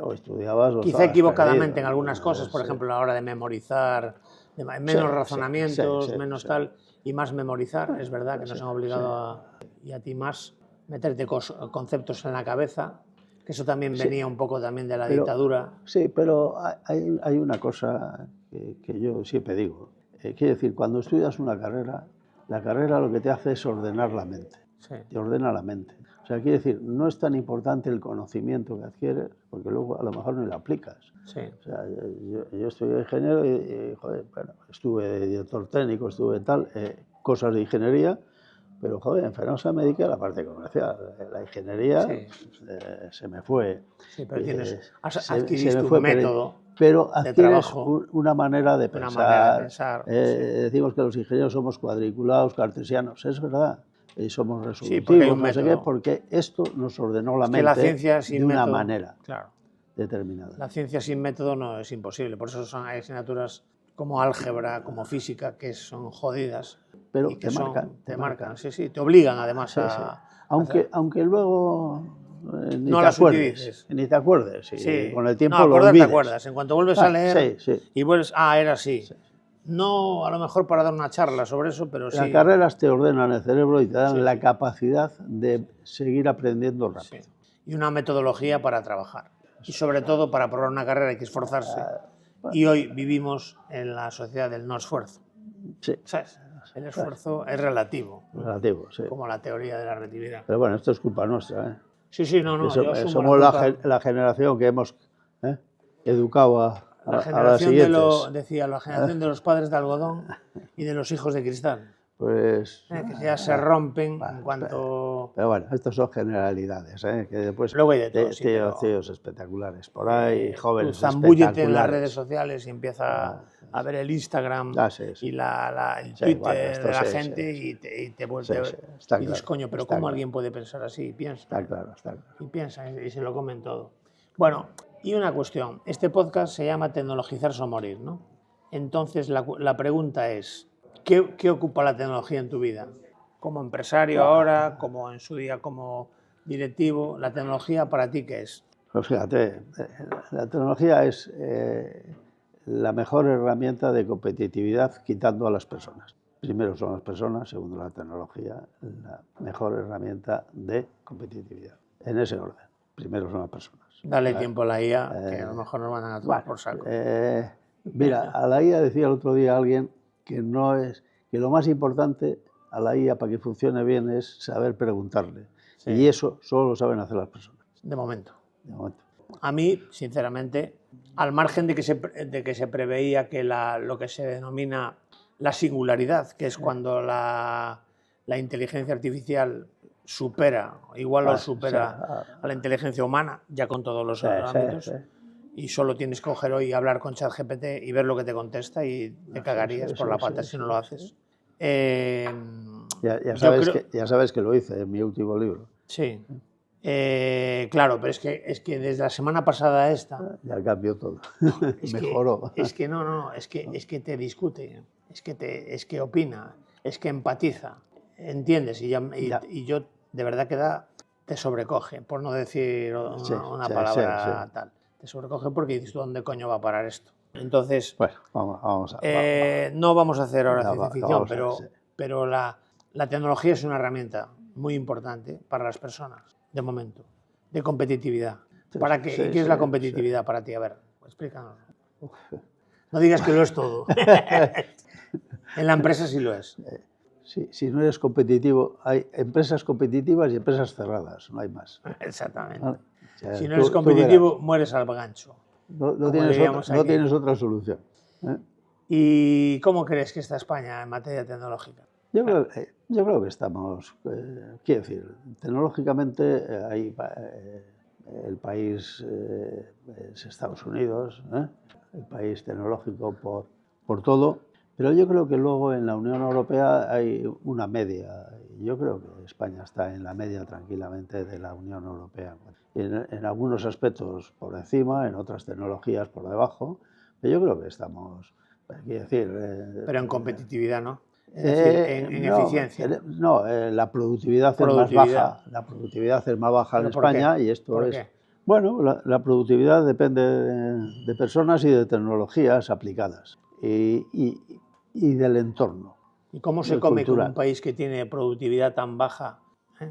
O estudiabas... Quizá equivocadamente en algunas cosas, por ejemplo, a la hora de memorizar, menos razonamientos, menos tal, y más memorizar. Es verdad que nos han obligado y a ti más meterte conceptos en la cabeza, que eso también venía un poco también de la dictadura. Sí, pero hay una cosa que yo siempre digo. Quiere decir, cuando estudias una carrera, la carrera lo que te hace es ordenar la mente. Sí. Te ordena la mente. O sea, quiere decir, no es tan importante el conocimiento que adquieres, porque luego a lo mejor no lo aplicas. Sí. O sea, yo estudié ingeniero y joder, bueno, estuve de director técnico, estuve tal, cosas de ingeniería, pero joder, en Fenosa me dediqué a la parte comercial. La ingeniería se me fue. Sí, pero adquiriste un método pero de adquieres trabajo, una manera de pensar. Una manera de pensar, Decimos que los ingenieros somos cuadriculados, cartesianos, es verdad. Y somos resolutivos, porque hay un no sé qué, porque esto nos ordenó la mente la ciencia sin de una método, manera claro, determinada. La ciencia sin método no es imposible, por eso hay asignaturas como álgebra, como física, que son jodidas. Pero y que te marcan. Sí, te obligan además a... Aunque luego ni no te las acuerdes, utilices. ni te acuerdes, y con el tiempo lo acordar olvides. te acuerdas, en cuanto vuelves a leer y vuelves, era así. Sí. No a lo mejor para dar una charla sobre eso, pero sí. Las carreras te ordenan el cerebro y te dan la capacidad de seguir aprendiendo rápido. Sí. Y una metodología para trabajar. Y sobre todo para probar una carrera hay que esforzarse. Y hoy vivimos en la sociedad del no esfuerzo. Sí. ¿Sabes? El esfuerzo es relativo. Relativo, sí. Como la teoría de la relatividad. Pero bueno, esto es culpa nuestra, ¿eh? Sí, no. Somos la generación que hemos educado a las siguientes. Decía, la generación de los padres de algodón y de los hijos de cristal. Pues... que ya se rompen en cuanto... Pero bueno, estas son generalidades, que después luego hay de todo, tíos espectaculares por ahí, jóvenes zambúllete en las redes sociales y empieza a ver el Instagram y el Twitter de la gente y te vuelve... y dices, coño, pero ¿cómo alguien puede pensar así? Y piensa. Está claro. Y piensa y se lo comen todo. Bueno, y una cuestión. Este podcast se llama Tecnologizarse o morir, ¿no? Entonces la pregunta es... ¿Qué ocupa la tecnología en tu vida? Como empresario ahora, como en su día como directivo, ¿la tecnología para ti qué es? Pues fíjate, la tecnología es la mejor herramienta de competitividad quitando a las personas. Primero son las personas, segundo la tecnología, la mejor herramienta de competitividad. En ese orden. Primero son las personas. Dale tiempo a la IA, que a lo mejor nos van a tomar por saco. Mira, a la IA decía el otro día alguien que lo más importante a la IA para que funcione bien es saber preguntarle. Y eso solo lo saben hacer las personas. De momento. A mí, sinceramente, al margen de que se preveía que lo que se denomina la singularidad, que es cuando la inteligencia artificial supera a la inteligencia humana, ya con todos los ámbitos, y solo tienes que coger hoy y hablar con ChatGPT y ver lo que te contesta y te cagarías por la pata si no lo haces. Ya sabes que lo hice en mi último libro. Sí. Claro, pero es que desde la semana pasada a esta... Ya cambió todo. Mejoró. Es que te discute, es que opina, es que empatiza, ¿entiendes? Y yo de verdad que te sobrecoge, por no decir una palabra tal. Te sobrecoge porque dices, ¿dónde coño va a parar esto? Entonces, bueno, vamos no vamos a hacer ahora ciencia ficción, pero la tecnología es una herramienta muy importante para las personas, de momento, de competitividad. ¿Qué es la competitividad para ti? A ver, explícanos. No digas que lo es todo. En la empresa sí lo es. Si no eres competitivo, hay empresas competitivas y empresas cerradas, no hay más. Exactamente. ¿Vale? Si no eres competitivo, mueres al gancho. No tienes otra solución. ¿Y cómo crees que está España en materia tecnológica? Yo creo que estamos, quiero decir, tecnológicamente el país es Estados Unidos, el país tecnológico por todo, pero yo creo que luego en la Unión Europea hay una media. Yo creo que España está en la media tranquilamente de la Unión Europea. En algunos aspectos por encima, en otras tecnologías por debajo, pero yo creo que estamos, quiero decir... pero en competitividad, ¿no? Es decir, en eficiencia. No, la productividad es más baja. La productividad es más baja en España y esto ¿Por es... qué? Bueno, la productividad depende de personas y de tecnologías aplicadas y del entorno. ¿Y cómo se come que un país que tiene productividad tan baja,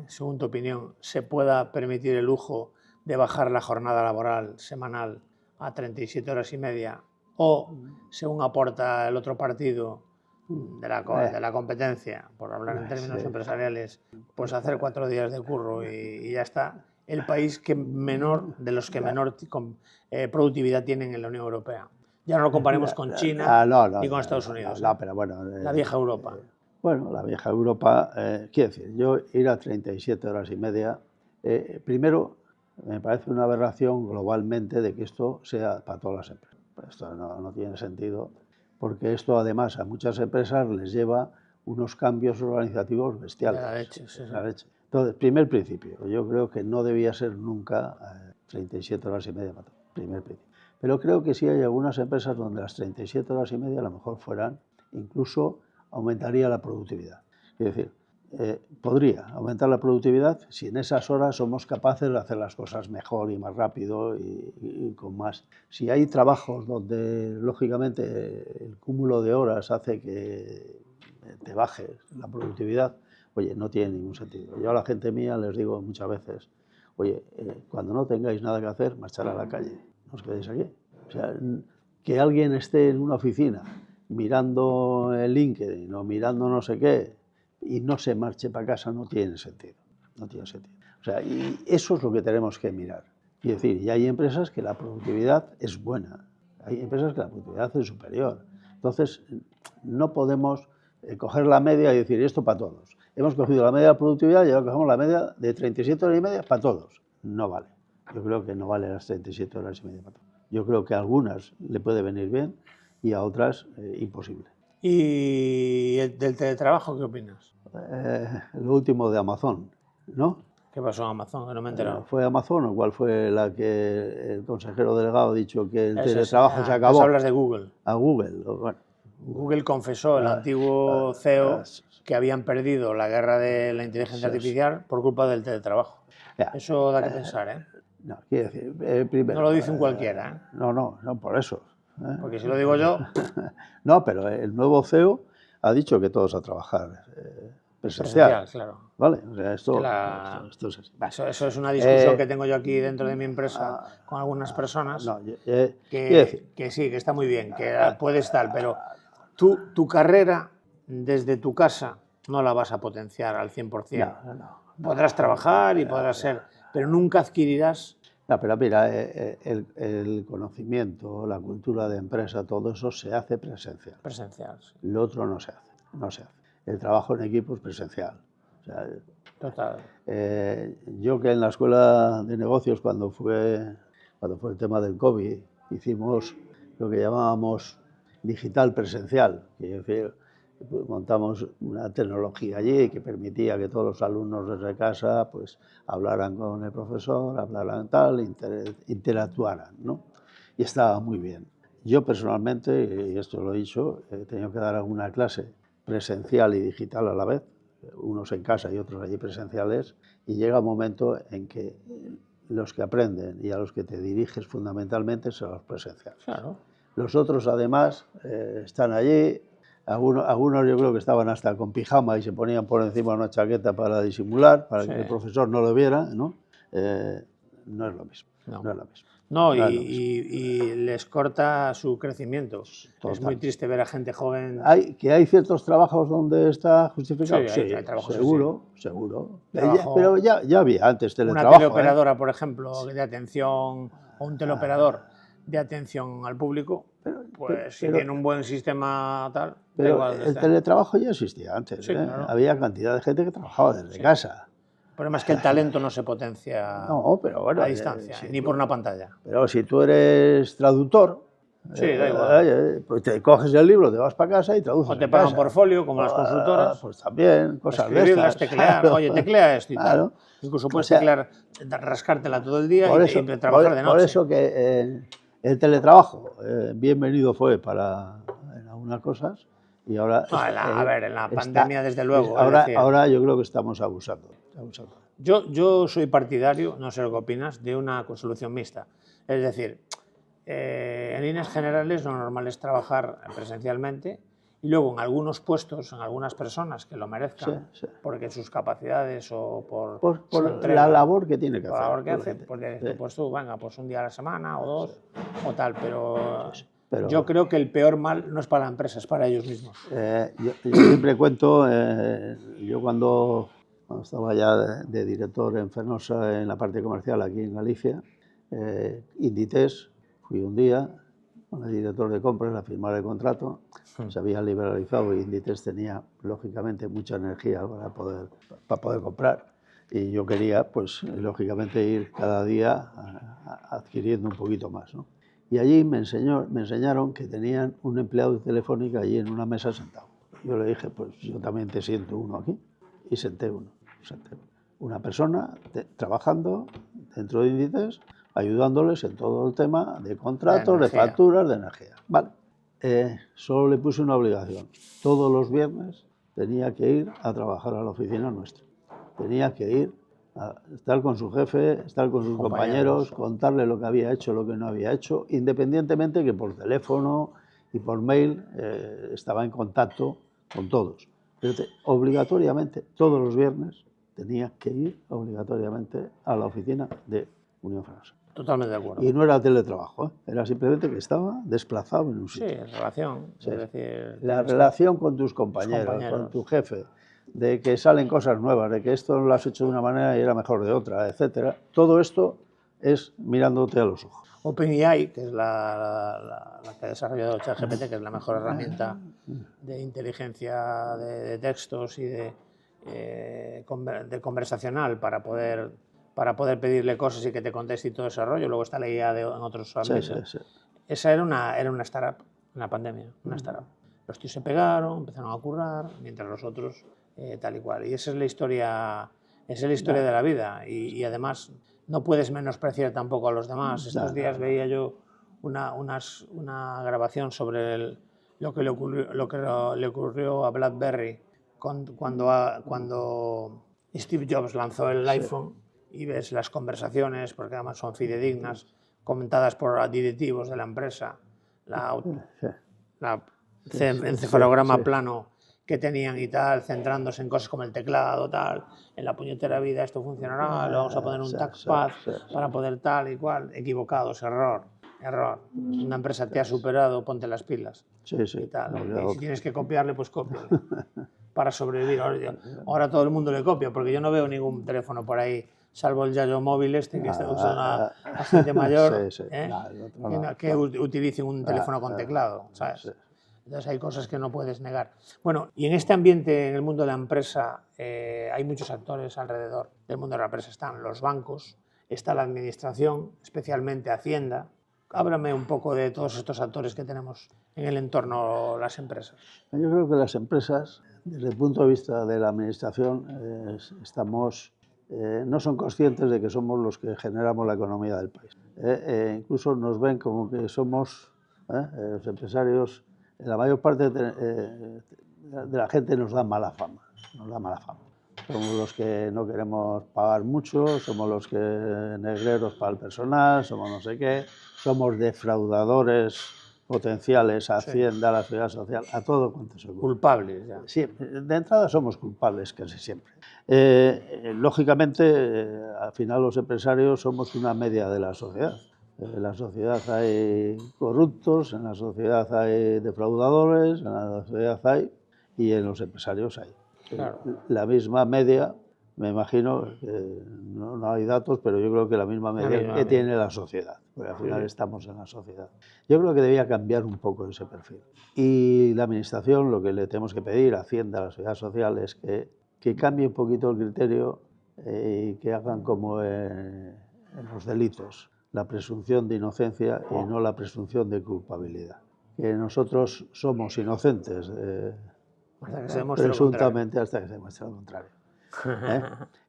según tu opinión, se pueda permitir el lujo de bajar la jornada laboral semanal a 37 horas y media? O, según aporta el otro partido de la competencia, por hablar en términos empresariales, pues hacer 4 días de curro y ya está. El país de los que menor productividad tienen en la Unión Europea. Ya no lo comparemos con China ni con Estados Unidos. Pero bueno, la vieja Europa. Bueno, la vieja Europa, quiero decir, yo ir a 37 horas y media, primero me parece una aberración globalmente de que esto sea para todas las empresas. Esto no tiene sentido, porque esto además a muchas empresas les lleva unos cambios organizativos bestiales. La leche, sí, sí. La leche. Entonces, primer principio, yo creo que no debía ser nunca 37 horas y media, primer principio. Pero creo que sí hay algunas empresas donde las 37 horas y media a lo mejor fueran, incluso aumentaría la productividad. Es decir, podría aumentar la productividad si en esas horas somos capaces de hacer las cosas mejor y más rápido y con más. Si hay trabajos donde, lógicamente, el cúmulo de horas hace que te baje la productividad, oye, no tiene ningún sentido. Yo a la gente mía les digo muchas veces, oye, cuando no tengáis nada que hacer, marchar a la calle, no os quedéis aquí. O sea, que alguien esté en una oficina mirando el LinkedIn o mirando no sé qué y no se marche para casa no tiene sentido. No tiene sentido. O sea, y eso es lo que tenemos que mirar. Y decir, y hay empresas que la productividad es buena, hay empresas que la productividad es superior. Entonces, no podemos coger la media y decir, esto para todos. Hemos cogido la media de la productividad y ahora cogemos la media de 37 horas y media para todos. No vale. Yo creo que no vale las 37 horas y media para todos. Yo creo que a algunas le puede venir bien y a otras imposible. ¿Y del teletrabajo qué opinas? Lo último de Amazon, ¿no? ¿Qué pasó en Amazon? Que no me he enterado. ¿Fue Amazon o cuál fue la que el consejero delegado ha dicho que el teletrabajo se acabó? Hablas de Google. A Google, bueno. Google confesó, el antiguo CEO, que habían perdido la guerra de la inteligencia artificial por culpa del teletrabajo. Eso da que pensar, ¿eh? No, quiero decir, primero, no lo dice un cualquiera, ¿eh? No, por eso. Porque si lo digo yo... No, pero el nuevo CEO ha dicho que todos a trabajar presencial, claro. ¿Vale? O sea, esto es así. Eso es una discusión que tengo yo aquí dentro de mi empresa con algunas personas que sí, que está muy bien, que puedes tal, pero tu carrera desde tu casa no la vas a potenciar al 100%. No. Podrás trabajar y podrás ser, pero nunca adquirirás... No, pero mira, el conocimiento, la cultura de empresa, todo eso se hace presencial. Presencial, sí. Lo otro no se hace. El trabajo en equipo es presencial. O sea, total. Yo que en la escuela de negocios, cuando fue el tema del COVID, hicimos lo que llamábamos digital presencial, que es decir, montamos una tecnología allí que permitía que todos los alumnos desde casa pues hablaran con el profesor, hablaran tal, interactuaran, ¿no? Y estaba muy bien. Yo personalmente, y esto lo he dicho, he tenido que dar alguna clase presencial y digital a la vez, unos en casa y otros allí presenciales, y llega un momento en que los que aprenden y a los que te diriges fundamentalmente son los presenciales. Claro. Los otros además están allí. Algunos yo creo que estaban hasta con pijama y se ponían por encima una chaqueta para disimular, para que el profesor no lo viera, ¿no? No es lo mismo. No, y les corta su crecimiento. Total. Es muy triste ver a gente joven... ¿Hay ciertos trabajos donde está justificado? Sí, hay trabajos seguro. Trabajo, pero ya había antes teletrabajo. Una teleoperadora, por ejemplo, de atención, o un teleoperador de atención al público, pues si tiene un buen sistema tal... Pero el teletrabajo ya existía antes. Sí, claro. Había cantidad de gente que trabajaba desde casa. El problema es que el talento no se potencia pero bueno, a distancia, ni por una pantalla. Pero si tú eres traductor, da igual. Pues te coges el libro, te vas para casa y traduces. O te pagan por folio, como las consultoras. Pues también, cosas de estas. Teclear, oye, teclea esto y tal. Incluso puedes teclear, rascártela todo el día y trabajar de noche. Por eso que el teletrabajo, bienvenido fue en algunas cosas. Y ahora a ver, en la pandemia desde luego. Ahora yo creo que estamos abusando. Yo soy partidario, no sé lo que opinas, de una solución mixta. Es decir, en líneas generales lo normal es trabajar presencialmente y luego en algunos puestos, en algunas personas que lo merezcan, porque sus capacidades o por la labor que tiene que hacer. La labor que hace, pues tú, venga, pues un día a la semana o dos o tal, pero yo creo que el peor mal no es para la empresa, es para ellos mismos. Yo siempre cuento, yo cuando estaba ya de director en Fenosa, en la parte comercial aquí en Galicia, Inditex, fui un día con el director de compras a firmar el contrato. Se había liberalizado y Inditex tenía, lógicamente, mucha energía para poder comprar. Y yo quería, pues, lógicamente, ir cada día adquiriendo un poquito más, ¿no? Y allí me enseñaron que tenían un empleado de Telefónica allí en una mesa sentado. Yo le dije, pues yo también te siento uno aquí. Y senté uno. Una persona trabajando dentro de Inditex, ayudándoles en todo el tema de contratos, de facturas, de energía. Vale. Solo le puse una obligación. Todos los viernes tenía que ir a trabajar a la oficina nuestra. Tenía que ir a estar con su jefe, estar con sus compañeros, contarle lo que había hecho, lo que no había hecho, independientemente que por teléfono y por mail estaba en contacto con todos. Pero obligatoriamente, todos los viernes, tenía que ir obligatoriamente a la oficina de Unión Fenosa. Totalmente de acuerdo. Y no era teletrabajo, era simplemente que estaba desplazado en un sitio. Sí, relación. Sí. Es decir, la relación con tus compañeros, con tu jefe, de que salen cosas nuevas, de que esto lo has hecho de una manera y era mejor de otra, etcétera. Todo esto es mirándote a los ojos. OpenAI, que es la que ha desarrollado ChatGPT, que es la mejor herramienta de inteligencia de textos y de conversacional para poder pedirle cosas y que te conteste y todo ese rollo. Luego está la IA en otros ámbitos. Sí. Esa era una startup en la pandemia, una startup. Los tíos se pegaron, empezaron a currar, mientras los otros tal y cual. Y esa es la historia de la vida. Y además no puedes menospreciar tampoco a los demás. Estos días veía yo una grabación sobre lo que le ocurrió a BlackBerry cuando Steve Jobs lanzó el iPhone, y ves las conversaciones, porque además son fidedignas, comentadas por directivos de la empresa, encefalograma plano que tenían y tal, centrándose en cosas como el teclado, tal, en la puñetera vida esto funcionará, le vamos a poner un touchpad para poder tal y cual, equivocados, error. Una empresa te ha superado, ponte las pilas. Y tal. Y si tienes que copiarle, pues cópiale para sobrevivir. Ahora todo el mundo le copia, porque yo no veo ningún teléfono por ahí, salvo el Yayo móvil que está usando a gente mayor, que utilice un teléfono con teclado, ¿sabes? Entonces hay cosas que no puedes negar. Bueno, y en este ambiente, en el mundo de la empresa, hay muchos actores alrededor del mundo de la empresa. Están los bancos, está la administración, especialmente Hacienda. Háblame un poco de todos estos actores que tenemos en el entorno, las empresas. Yo creo que las empresas, desde el punto de vista de la administración, no son conscientes de que somos los que generamos la economía del país. Incluso nos ven como que somos los empresarios. La mayor parte de la gente nos da mala fama. Somos los que no queremos pagar mucho, somos los que negreros para el personal, somos no sé qué, somos defraudadores potenciales a Hacienda, a la Seguridad Social, a todo cuanto se ocurre. Culpables ya. Sí, de entrada somos culpables casi siempre. Lógicamente, al final los empresarios somos una media de la sociedad. En la sociedad hay corruptos, en la sociedad hay defraudadores, en la sociedad hay, y en los empresarios hay. Claro. La misma media, me imagino, no hay datos, pero yo creo que la misma media que tiene la sociedad, porque al final estamos en la sociedad. Yo creo que debía cambiar un poco ese perfil. Y la administración, lo que le tenemos que pedir a Hacienda, a la Seguridad Social, es que cambie un poquito el criterio y que hagan como en los delitos, la presunción de inocencia y no la presunción de culpabilidad. Que nosotros somos inocentes hasta que se presuntamente hasta que se demuestre lo contrario.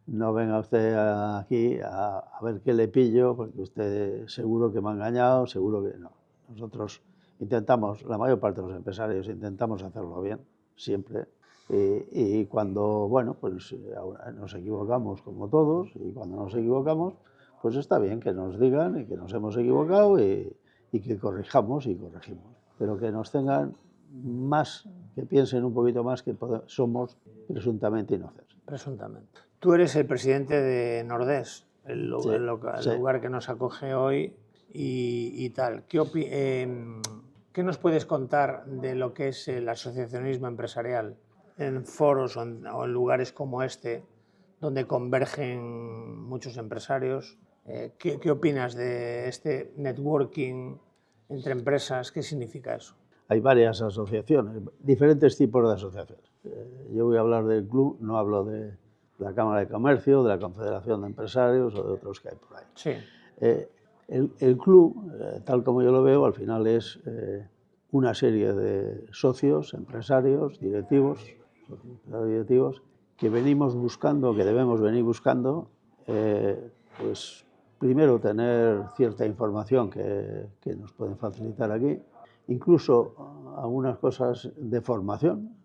No venga usted aquí a ver qué le pillo, porque usted seguro que me ha engañado, seguro que no. Nosotros intentamos, la mayor parte de los empresarios intentamos hacerlo bien, siempre. Y cuando, bueno, pues nos equivocamos como todos, y cuando nos equivocamos, pues está bien que nos digan y que nos hemos equivocado y que corrijamos y corregimos. Pero que nos tengan más, que piensen un poquito más que somos presuntamente inocentes. Presuntamente. Tú eres el presidente de Nordés, el lugar que nos acoge hoy y tal. ¿Qué nos puedes contar de lo que es el asociacionismo empresarial en foros o en lugares como este, donde convergen muchos empresarios? ¿Qué opinas de este networking entre empresas, ¿qué significa eso? Hay varias asociaciones, diferentes tipos de asociaciones. Yo voy a hablar del club, no hablo de la Cámara de Comercio, de la Confederación de Empresarios o de otros que hay por ahí. Sí. El club, tal como yo lo veo, al final es una serie de socios, empresarios, directivos, que venimos buscando, que debemos venir buscando, pues primero tener cierta información que nos pueden facilitar aquí, incluso algunas cosas de formación,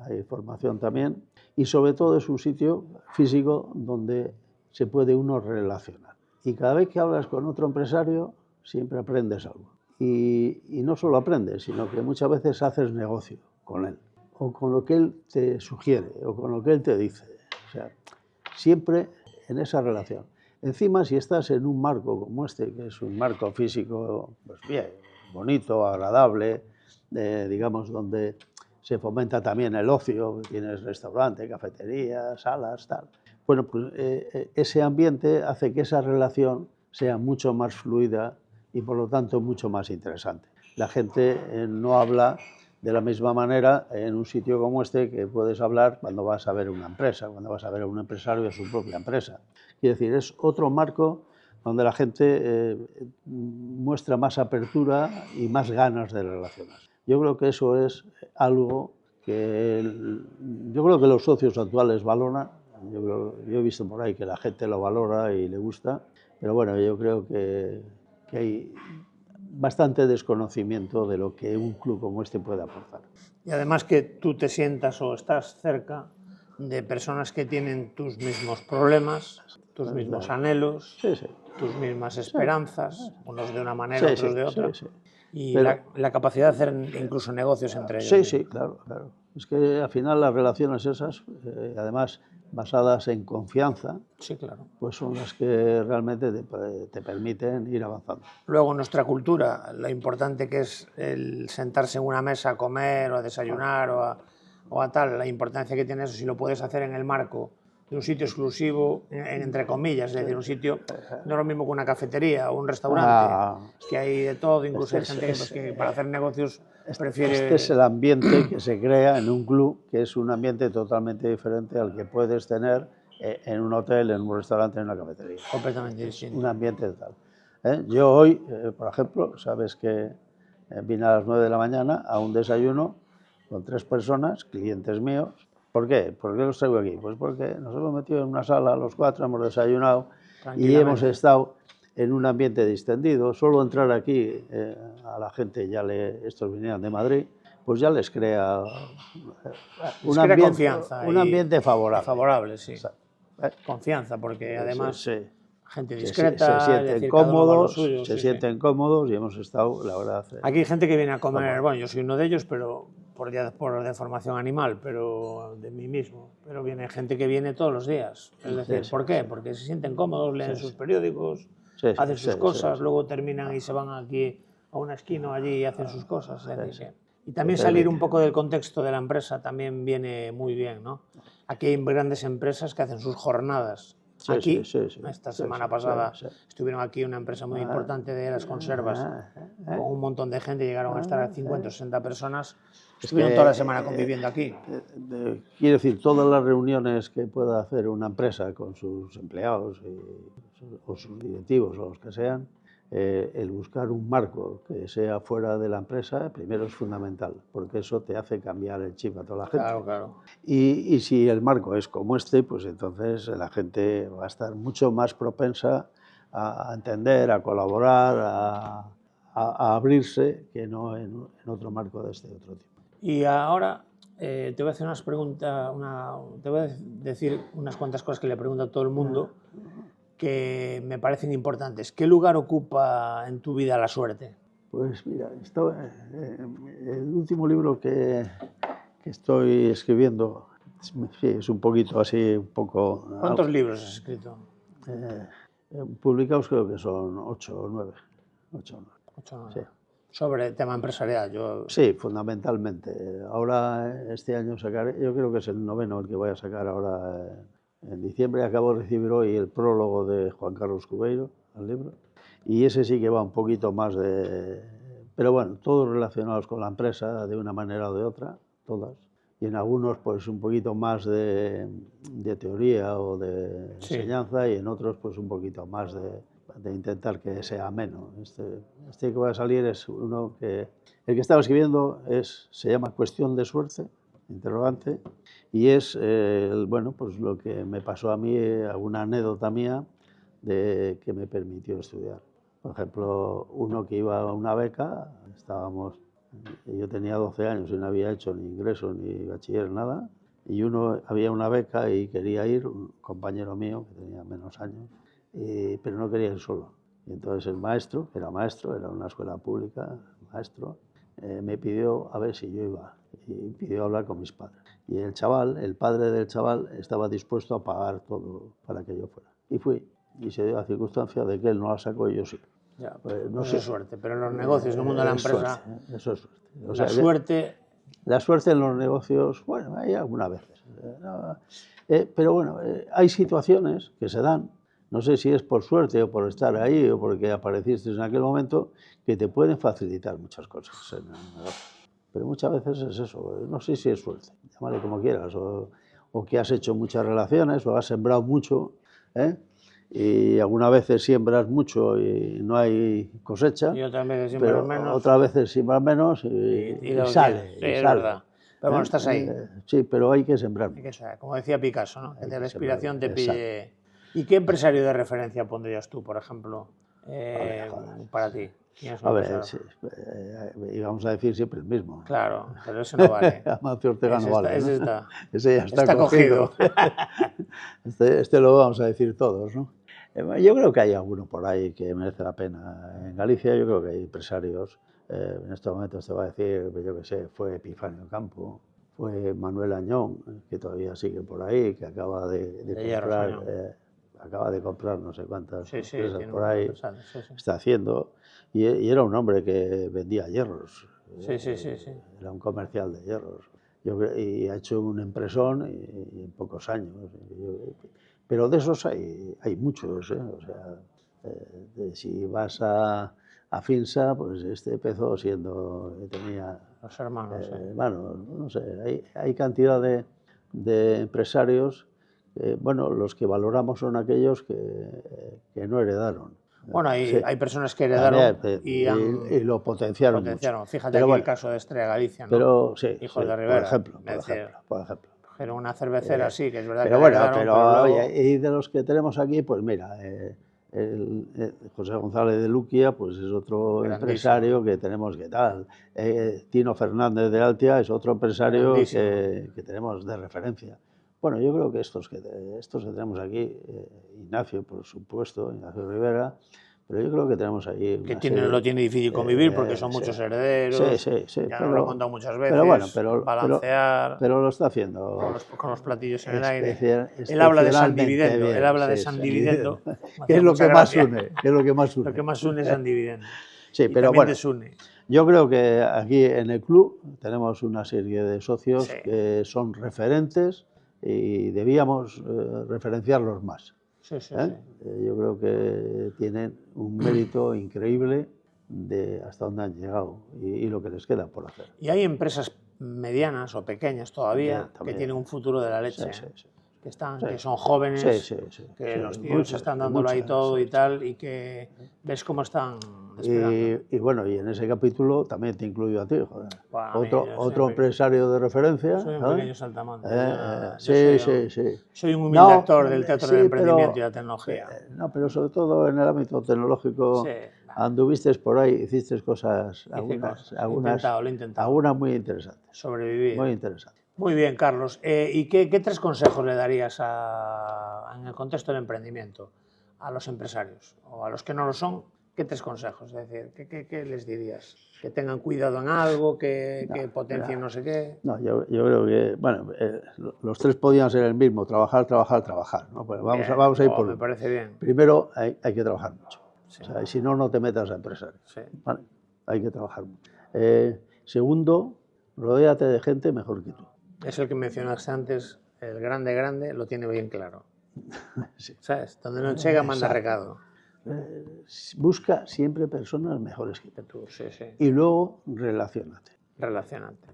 hay formación también, y sobre todo es un sitio físico donde se puede uno relacionar. Y cada vez que hablas con otro empresario, siempre aprendes algo. Y no solo aprendes, sino que muchas veces haces negocio con él, o con lo que él te sugiere, o con lo que él te dice. O sea, siempre en esa relación. Encima, si estás en un marco como este, que es un marco físico, pues bien, bonito, agradable, digamos, donde se fomenta también el ocio, tienes restaurante, cafetería, salas, tal. Bueno, pues ese ambiente hace que esa relación sea mucho más fluida y por lo tanto mucho más interesante. La gente no habla de la misma manera en un sitio como este que puedes hablar cuando vas a ver una empresa, cuando vas a ver a un empresario de su propia empresa. Quiero decir, es otro marco donde la gente muestra más apertura y más ganas de relacionarse. Yo creo que eso es algo que yo creo que los socios actuales valoran. Yo he visto por ahí que la gente lo valora y le gusta, pero bueno, yo creo que hay bastante desconocimiento de lo que un club como este puede aportar. Y además que tú te sientas o estás cerca de personas que tienen tus mismos problemas, tus mismos anhelos, sí, sí, tus mismas esperanzas, unos de una manera, sí, otros de otra, sí. y Pero, la capacidad de hacer incluso negocios entre ellos. Sí, sí, claro, claro. Es que al final las relaciones esas, además basadas en confianza, sí, claro, pues son las que realmente te permiten ir avanzando. Luego en nuestra cultura, lo importante que es el sentarse en una mesa a comer o a desayunar o a tal, la importancia que tiene eso, si lo puedes hacer en el marco de un sitio exclusivo, entre comillas, es decir, un sitio, no es lo mismo que una cafetería o un restaurante, que hay de todo, incluso hay gente que para hacer negocios prefiere... Este es el ambiente que se crea en un club, que es un ambiente totalmente diferente al que puedes tener en un hotel, en un restaurante, en una cafetería. Completamente distinto. Un ambiente tal. Yo hoy, por ejemplo, sabes que vine a las 9 de la mañana a un desayuno con 3 personas, clientes míos. ¿Por qué? ¿Por qué los traigo aquí? Pues porque nos hemos metido en una sala, los 4 hemos desayunado y hemos estado en un ambiente distendido. Solo entrar aquí a la gente, estos vinieron de Madrid, pues ya les crea un ambiente favorable. Favorable, sí. Confianza, porque además... Sí. Gente discreta, se sienten cómodos, sienten cómodos y hemos estado, la verdad... Aquí hay gente que viene a comer, bueno, yo soy uno de ellos, pero por deformación animal, pero de mí mismo, pero viene gente que viene todos los días. Es decir, ¿por qué? Porque se sienten cómodos, leen sus periódicos, hacen sus cosas, luego terminan y se van aquí a una esquina o allí y hacen sus cosas. Y también salir un poco del contexto de la empresa también viene muy bien, ¿no? Aquí hay grandes empresas que hacen sus jornadas. Aquí, esta semana pasada, estuvieron aquí una empresa muy importante de las conservas, con un montón de gente, llegaron a estar 50 o 60 personas, estuvieron toda la semana conviviendo aquí. Quiero decir, todas las reuniones que pueda hacer una empresa con sus empleados o sus directivos o los que sean, el buscar un marco que sea fuera de la empresa, primero es fundamental, porque eso te hace cambiar el chip a toda la gente. Claro. Y si el marco es como este, pues entonces la gente va a estar mucho más propensa a entender, a colaborar, a abrirse, que no en otro marco de este otro tipo. Y ahora te voy a hacer unas preguntas, te voy a decir unas cuantas cosas que le pregunto a todo el mundo, que me parecen importantes. ¿Qué lugar ocupa en tu vida la suerte? Pues mira, el último libro que estoy escribiendo es un poquito así, un poco... ¿Cuántos libros has escrito? Publicados creo que son 8 o 9. 8 o 9. Sí. Sobre el tema empresarial. Sí, fundamentalmente. Ahora, este año sacaré, yo creo que es el 9º el que voy a sacar ahora. En diciembre acabo de recibir hoy el prólogo de Juan Carlos Cubeiro al libro, y ese sí que va un poquito más de pero bueno, todos relacionados con la empresa de una manera o de otra, todas. Y en algunos pues un poquito más de teoría o de enseñanza, y en otros pues un poquito más de intentar que sea ameno. Este que va a salir es uno que... El que estaba escribiendo se llama Cuestión de suerte, interrogante, y es bueno, pues lo que me pasó a mí, alguna anécdota mía que me permitió estudiar. Por ejemplo, uno que iba a una beca, yo tenía 12 años y no había hecho ni ingreso ni bachiller, nada, y había una beca y quería ir, un compañero mío que tenía menos años, pero no quería ir solo. Y entonces el maestro, que era maestro, era una escuela pública, maestro, me pidió a ver si yo iba, y pidió hablar con mis padres. Y el padre del chaval, estaba dispuesto a pagar todo para que yo fuera. Y fui, y se dio la circunstancia de que él no la sacó y yo sí. Ya, pues no sé. Es suerte, pero en los negocios, en el mundo de la empresa... Suerte, eso es suerte. O sea, la suerte en los negocios, bueno, hay algunas veces. Pero bueno, hay situaciones que se dan, no sé si es por suerte o por estar ahí o porque apareciste en aquel momento, que te pueden facilitar muchas cosas en el negocio. Pero muchas veces es eso, no sé si es suerte, llámale como quieras, o que has hecho muchas relaciones o has sembrado mucho, y algunas veces siembras mucho y no hay cosecha, y otras veces siembras menos, otras veces siembras menos y sale. Sí, es verdad. Pero bueno, estás ahí. Sí, pero hay que sembrar. Como decía Picasso, ¿no? Que la inspiración te pille. ¿Y qué empresario de referencia pondrías tú, por ejemplo, para ti? A ver, íbamos a decir siempre el mismo. Claro, pero eso no vale. Amancio Ortega no vale. Ese ya está cogido. Este lo vamos a decir todos, ¿no? Yo creo que hay alguno por ahí que merece la pena. En Galicia yo creo que hay empresarios, en estos momentos te voy a decir, yo qué sé, fue Epifanio Campo, fue Manuel Añón, que todavía sigue por ahí, que acaba de comprar no sé cuántas empresas por ahí, está haciendo, y era un hombre que vendía hierros, era un comercial de hierros, y ha hecho un empresón y en pocos años. Pero de esos hay muchos, o sea, si vas a Finsa, pues este empezó tenía los hermanos, hermanos, no sé, hay cantidad de empresarios, bueno, los que valoramos son aquellos que no heredaron. Bueno, hay personas que heredaron y lo potenciaron mucho. Fíjate aquí el caso de Estrella Galicia, ¿no? Pero, Hijos de Rivera. Por ejemplo. Pero una cervecera sí, que es verdad pero que bueno, pero luego... y de los que tenemos aquí, pues mira, José González de Luquia, pues es otro empresario que tenemos que tal. Tino Fernández de Altia es otro empresario que tenemos de referencia. Bueno, yo creo que estos que tenemos aquí, Ignacio, por supuesto, Ignacio Rivera, pero yo creo que tenemos ahí... lo tiene difícil convivir porque son muchos herederos, ya nos lo he contado muchas veces, balancear... Pero lo está haciendo... Con los platillos en el aire. Él habla de San Dividendo, San Dividendo. ¿Qué es lo que más une? Lo que más une es San Dividendo. Sí, pero bueno, yo creo que aquí en el club tenemos una serie de socios que son referentes y debíamos referenciarlos más. Yo creo que tienen un mérito increíble de hasta dónde han llegado y lo que les queda por hacer. Y hay empresas medianas o pequeñas todavía que tienen un futuro de la leche, que son jóvenes, que los tíos están dándolo ahí todo y tal, y que ves cómo están despegando. Y bueno, y en ese capítulo también te incluyo a ti, joder. Otro empresario de referencia. Soy un pequeño saltamontes. Soy un humilde actor del teatro del emprendimiento y la tecnología. No, pero sobre todo en el ámbito tecnológico anduviste por ahí, hiciste cosas, algunas muy interesantes. Sobrevivir. Muy interesantes. Muy bien, Carlos. ¿Y qué 3 consejos le darías en el contexto del emprendimiento a los empresarios? O a los que no lo son, ¿qué 3 consejos? Es decir, ¿qué les dirías? ¿Que tengan cuidado en algo? ¿Que potencien no sé qué? No, yo creo que, bueno, los 3 podían ser el mismo, trabajar, ¿no? Pues vamos a ir por... Me parece bien. Primero, hay que trabajar mucho. O sea, y si no, no te metas a empresario. ¿Vale? Hay que trabajar mucho. Segundo, rodéate de gente mejor que tú. Es el que mencionaste antes, el grande, lo tiene bien claro. ¿Sabes? Donde no llega, manda recado. Busca siempre personas mejores que tú. Sí, sí. Y luego relaciónate. Relacionante.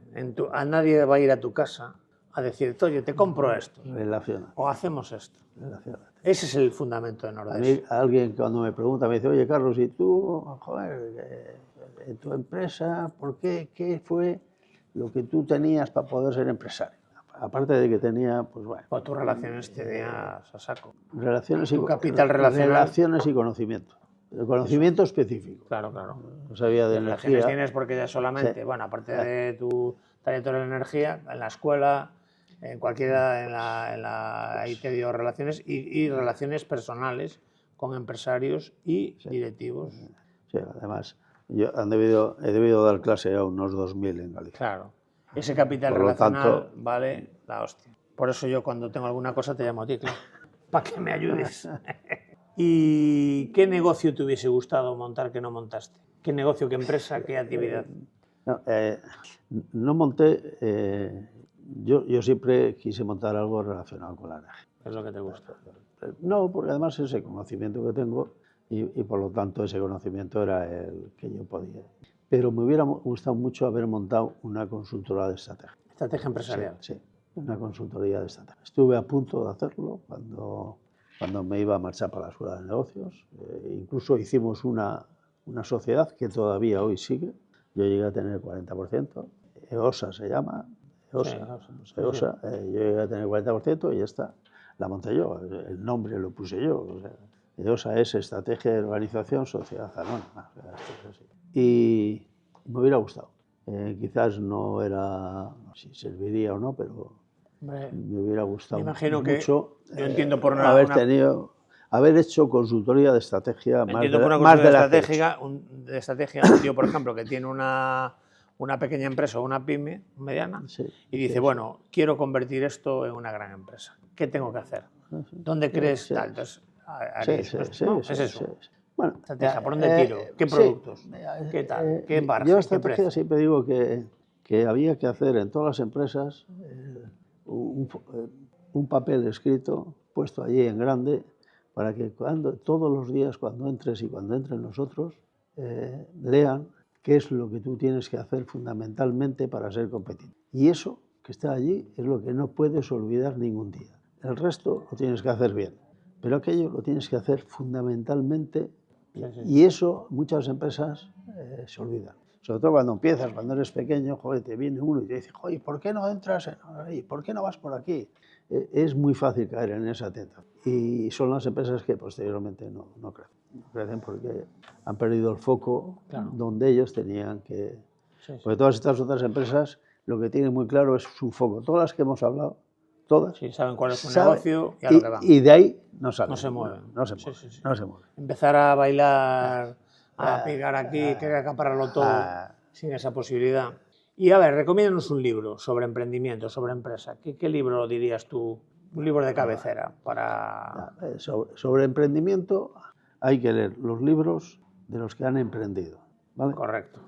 A nadie va a ir a tu casa a decirte, oye, te compro esto. Relaciónate. O hacemos esto. Relaciónate. Ese es el fundamento de A Nordex. mí, alguien cuando me pregunta, me dice, oye, Carlos, ¿y tú, joder, en tu empresa, qué fue lo que tú tenías para poder ser empresario? Aparte de que tenía, pues bueno... O tus relaciones tenías a saco. Relaciones tu capital relacional. Relaciones y conocimiento. El conocimiento específico. Claro, claro. No sabía de Relaciones energía. tienes porque ya solamente, Sí. bueno, aparte de tu trayectoria en energía, en la escuela, en cualquiera, ahí te dio relaciones y relaciones personales con empresarios y directivos. Sí, además, yo he debido dar clase a unos 2.000 en Galicia. Claro. Ese capital Por lo relacional tanto, vale la hostia. Por eso yo cuando tengo alguna cosa te llamo a ti, claro, para que me ayudes. ¿Y qué negocio te hubiese gustado montar que no montaste? ¿Qué negocio, qué empresa, qué actividad? No monté... Yo siempre quise montar algo relacionado con la energía. Es lo que te gusta. No, porque además ese conocimiento que tengo y por lo tanto ese conocimiento era el que yo podía. Pero me hubiera gustado mucho haber montado una consultora de estrategia. Estrategia empresarial. Sí, una consultoría de estrategia. Estuve a punto de hacerlo cuando me iba a marchar para la Escuela de Negocios. Incluso hicimos una sociedad que todavía hoy sigue. Yo llegué a tener el 40%. EOSA se llama. EOSA. Yo llegué a tener el 40% y ya está. La monté yo. El nombre lo puse yo. O sea, EOSA es Estrategia de Organización Sociedad Anónima. Y me hubiera gustado. Quizás no era si serviría o no, pero me hubiera gustado imagino mucho. Yo entiendo por haber hecho consultoría de estrategia más de estrategia, un tío, por ejemplo, que tiene una pequeña empresa o una pyme mediana y dice, bueno, quiero convertir esto en una gran empresa. ¿Qué tengo que hacer? ¿Dónde crees tal? Entonces, es eso. Bueno, estrategia, ¿por dónde tiro? ¿Qué productos? ¿Qué tal? ¿Qué margen? Yo estrategia siempre digo que había que hacer en todas las empresas un papel escrito, puesto allí en grande, para que todos los días cuando entres y cuando entren nosotros, lean qué es lo que tú tienes que hacer fundamentalmente para ser competitivo. Y eso que está allí es lo que no puedes olvidar ningún día. El resto lo tienes que hacer bien, pero aquello lo tienes que hacer fundamentalmente bien. Y eso muchas empresas se olvidan. Sobre todo cuando empiezas, cuando eres pequeño, joder, te viene uno y te dice, joder, ¿por qué no entras ahí? ¿Por qué no vas por aquí? Es muy fácil caer en esa tentación. Y son las empresas que posteriormente no crecen. No crecen porque han perdido el foco donde ellos tenían que... Porque todas estas otras empresas lo que tienen muy claro es su foco. Todas las que hemos hablado, todas... Sí, saben cuál es su negocio y a lo que van. Y de ahí no salen. No se mueven. No se mueven. Empezar a bailar, a picar aquí, querer acapararlo todo sin esa posibilidad. Y a ver, recomiéndanos un libro sobre emprendimiento, sobre empresa. ¿Qué libro dirías tú? Un libro de cabecera para... Sobre emprendimiento hay que leer los libros de los que han emprendido, ¿vale? Correcto.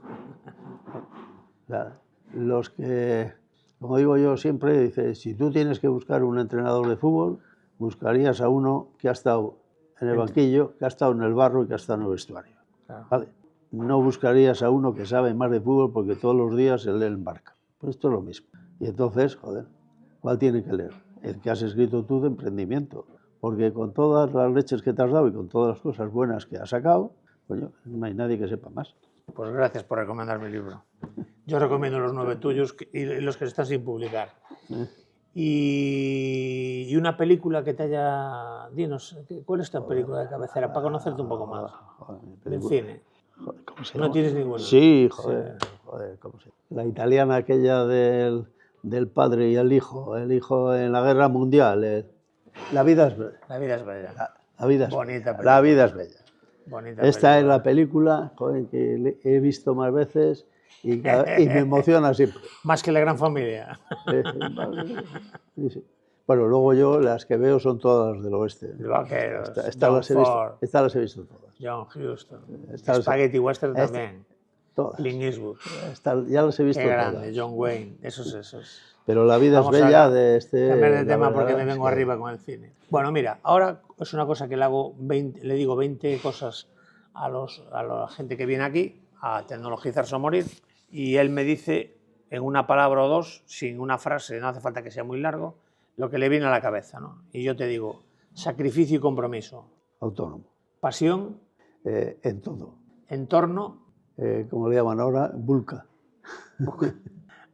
Los que, como digo yo siempre, dice, si tú tienes que buscar un entrenador de fútbol, buscarías a uno que ha estado en el banquillo, que ha estado en el barro y que ha estado en el vestuario. Claro. ¿Vale? No buscarías a uno que sabe más de fútbol porque todos los días se lee en barca. Pues esto es lo mismo. Y entonces, joder, ¿cuál tiene que leer? El que has escrito tú de emprendimiento. Porque con todas las leches que te has dado y con todas las cosas buenas que has sacado, coño, no hay nadie que sepa más. Pues gracias por recomendar mi libro. Yo recomiendo los 9 tuyos y los que están sin publicar. Y una película que te haya... Dinos, ¿cuál es tu película de cabecera? Para conocerte un poco más. Del cine. Joder, ¿cómo se llama? ¿No tienes ninguna? Sí, joder, ¿cómo se llama? La italiana aquella del padre y el hijo en la guerra mundial. La vida es bella. La vida es bella. La vida es bonita bella. La vida es bella. Bonita Esta película. es la película, joder, que he visto más veces y me emociona siempre. Más que La Gran Familia. Sí. Bueno, luego yo las que veo son todas las del oeste. Los Vaqueros, Estas las he visto todas. John Huston, Spaghetti Western también. Todas. Clint Eastwood. Ya las he visto Qué grande, todas. John Wayne, esos. Pero la vida Vamos es bella a de este... cambiar de la tema porque verdad me es vengo que- arriba con el cine. Bueno, mira, ahora es una cosa que le hago 20, le digo 20 cosas a la gente que viene aquí a Tecnologizarse o Morir, y él me dice en una palabra o dos, sin una frase, no hace falta que sea muy largo, lo que le viene a la cabeza, ¿no? Y yo te digo, sacrificio y compromiso, Autónomo. pasión, En todo. entorno, Como le llaman ahora, vulca.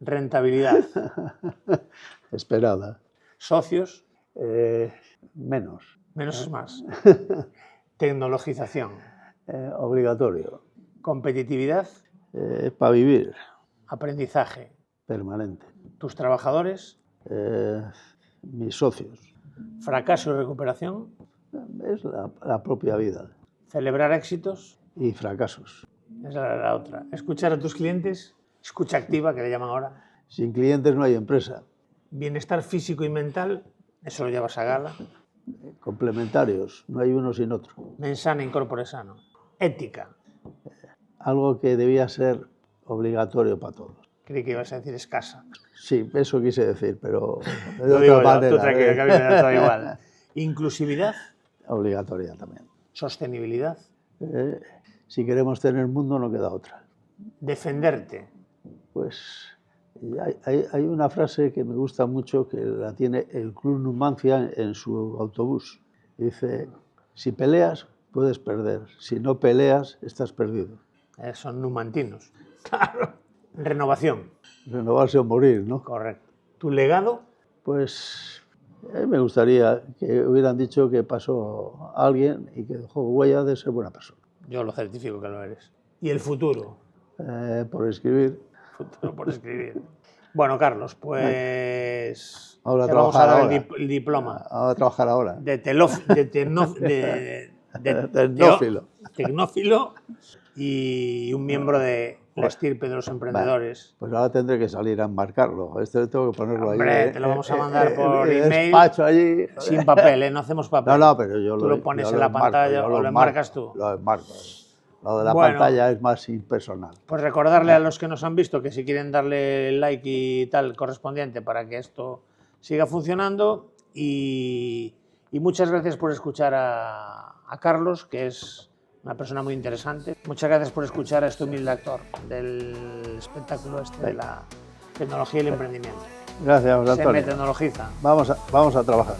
rentabilidad, Esperada. socios, Menos. menos es más, tecnologización, Obligatorio. competitividad, Para vivir. aprendizaje, Permanente. tus trabajadores, Mis socios. fracaso y recuperación, Es la propia vida. celebrar éxitos, Y fracasos. es la otra, escuchar a tus clientes, escucha activa, que le llaman ahora, Sin clientes no hay empresa. bienestar físico y mental, eso lo llevas a gala, Complementarios. No hay uno sin otro. mens sana in corpore sano, ética, Algo que debía ser obligatorio para todos. creí que ibas a decir escasa. Sí, eso quise decir, pero de Lo otra digo yo, manera. tú tranquilo, que a mí me da todo igual. Inclusividad, Obligatoria también. sostenibilidad, Si queremos tener mundo no queda otra. defenderte, Pues hay una frase que me gusta mucho que la tiene el Club Numancia en su autobús. Dice, si peleas puedes perder, si no peleas estás perdido. son numantinos, claro. Renovación, Renovarse o morir, ¿no? correcto. Tu legado, Pues me gustaría que hubieran dicho que pasó alguien y que dejó huella de ser buena persona. yo lo certifico que lo eres. Y el futuro, Por escribir. futuro por escribir. Bueno, Carlos, pues Ahora te vamos a trabajar dar ahora. el diploma A trabajar ahora. de Tecnófilo. tecnófilo y un miembro de la estirpe de los emprendedores. Pues ahora tendré que salir a enmarcarlo. Este tengo que ponerlo Hombre, ahí. te lo vamos a mandar por el email. despacho allí. Sin papel, ¿eh? No hacemos papel. No, pero yo Tú lo pones yo en la enmarco, pantalla yo o lo enmarco, enmarcas tú. Lo enmarco. Lo de la Bueno. pantalla es más impersonal. Pues recordarle a los que nos han visto que si quieren darle like y tal correspondiente para que esto siga funcionando, y muchas gracias por escuchar a Carlos, que es una persona muy interesante. Muchas gracias por escuchar a este humilde actor del espectáculo este de la tecnología y el emprendimiento. Gracias, Se me Antonio. tecnologiza. Vamos a trabajar.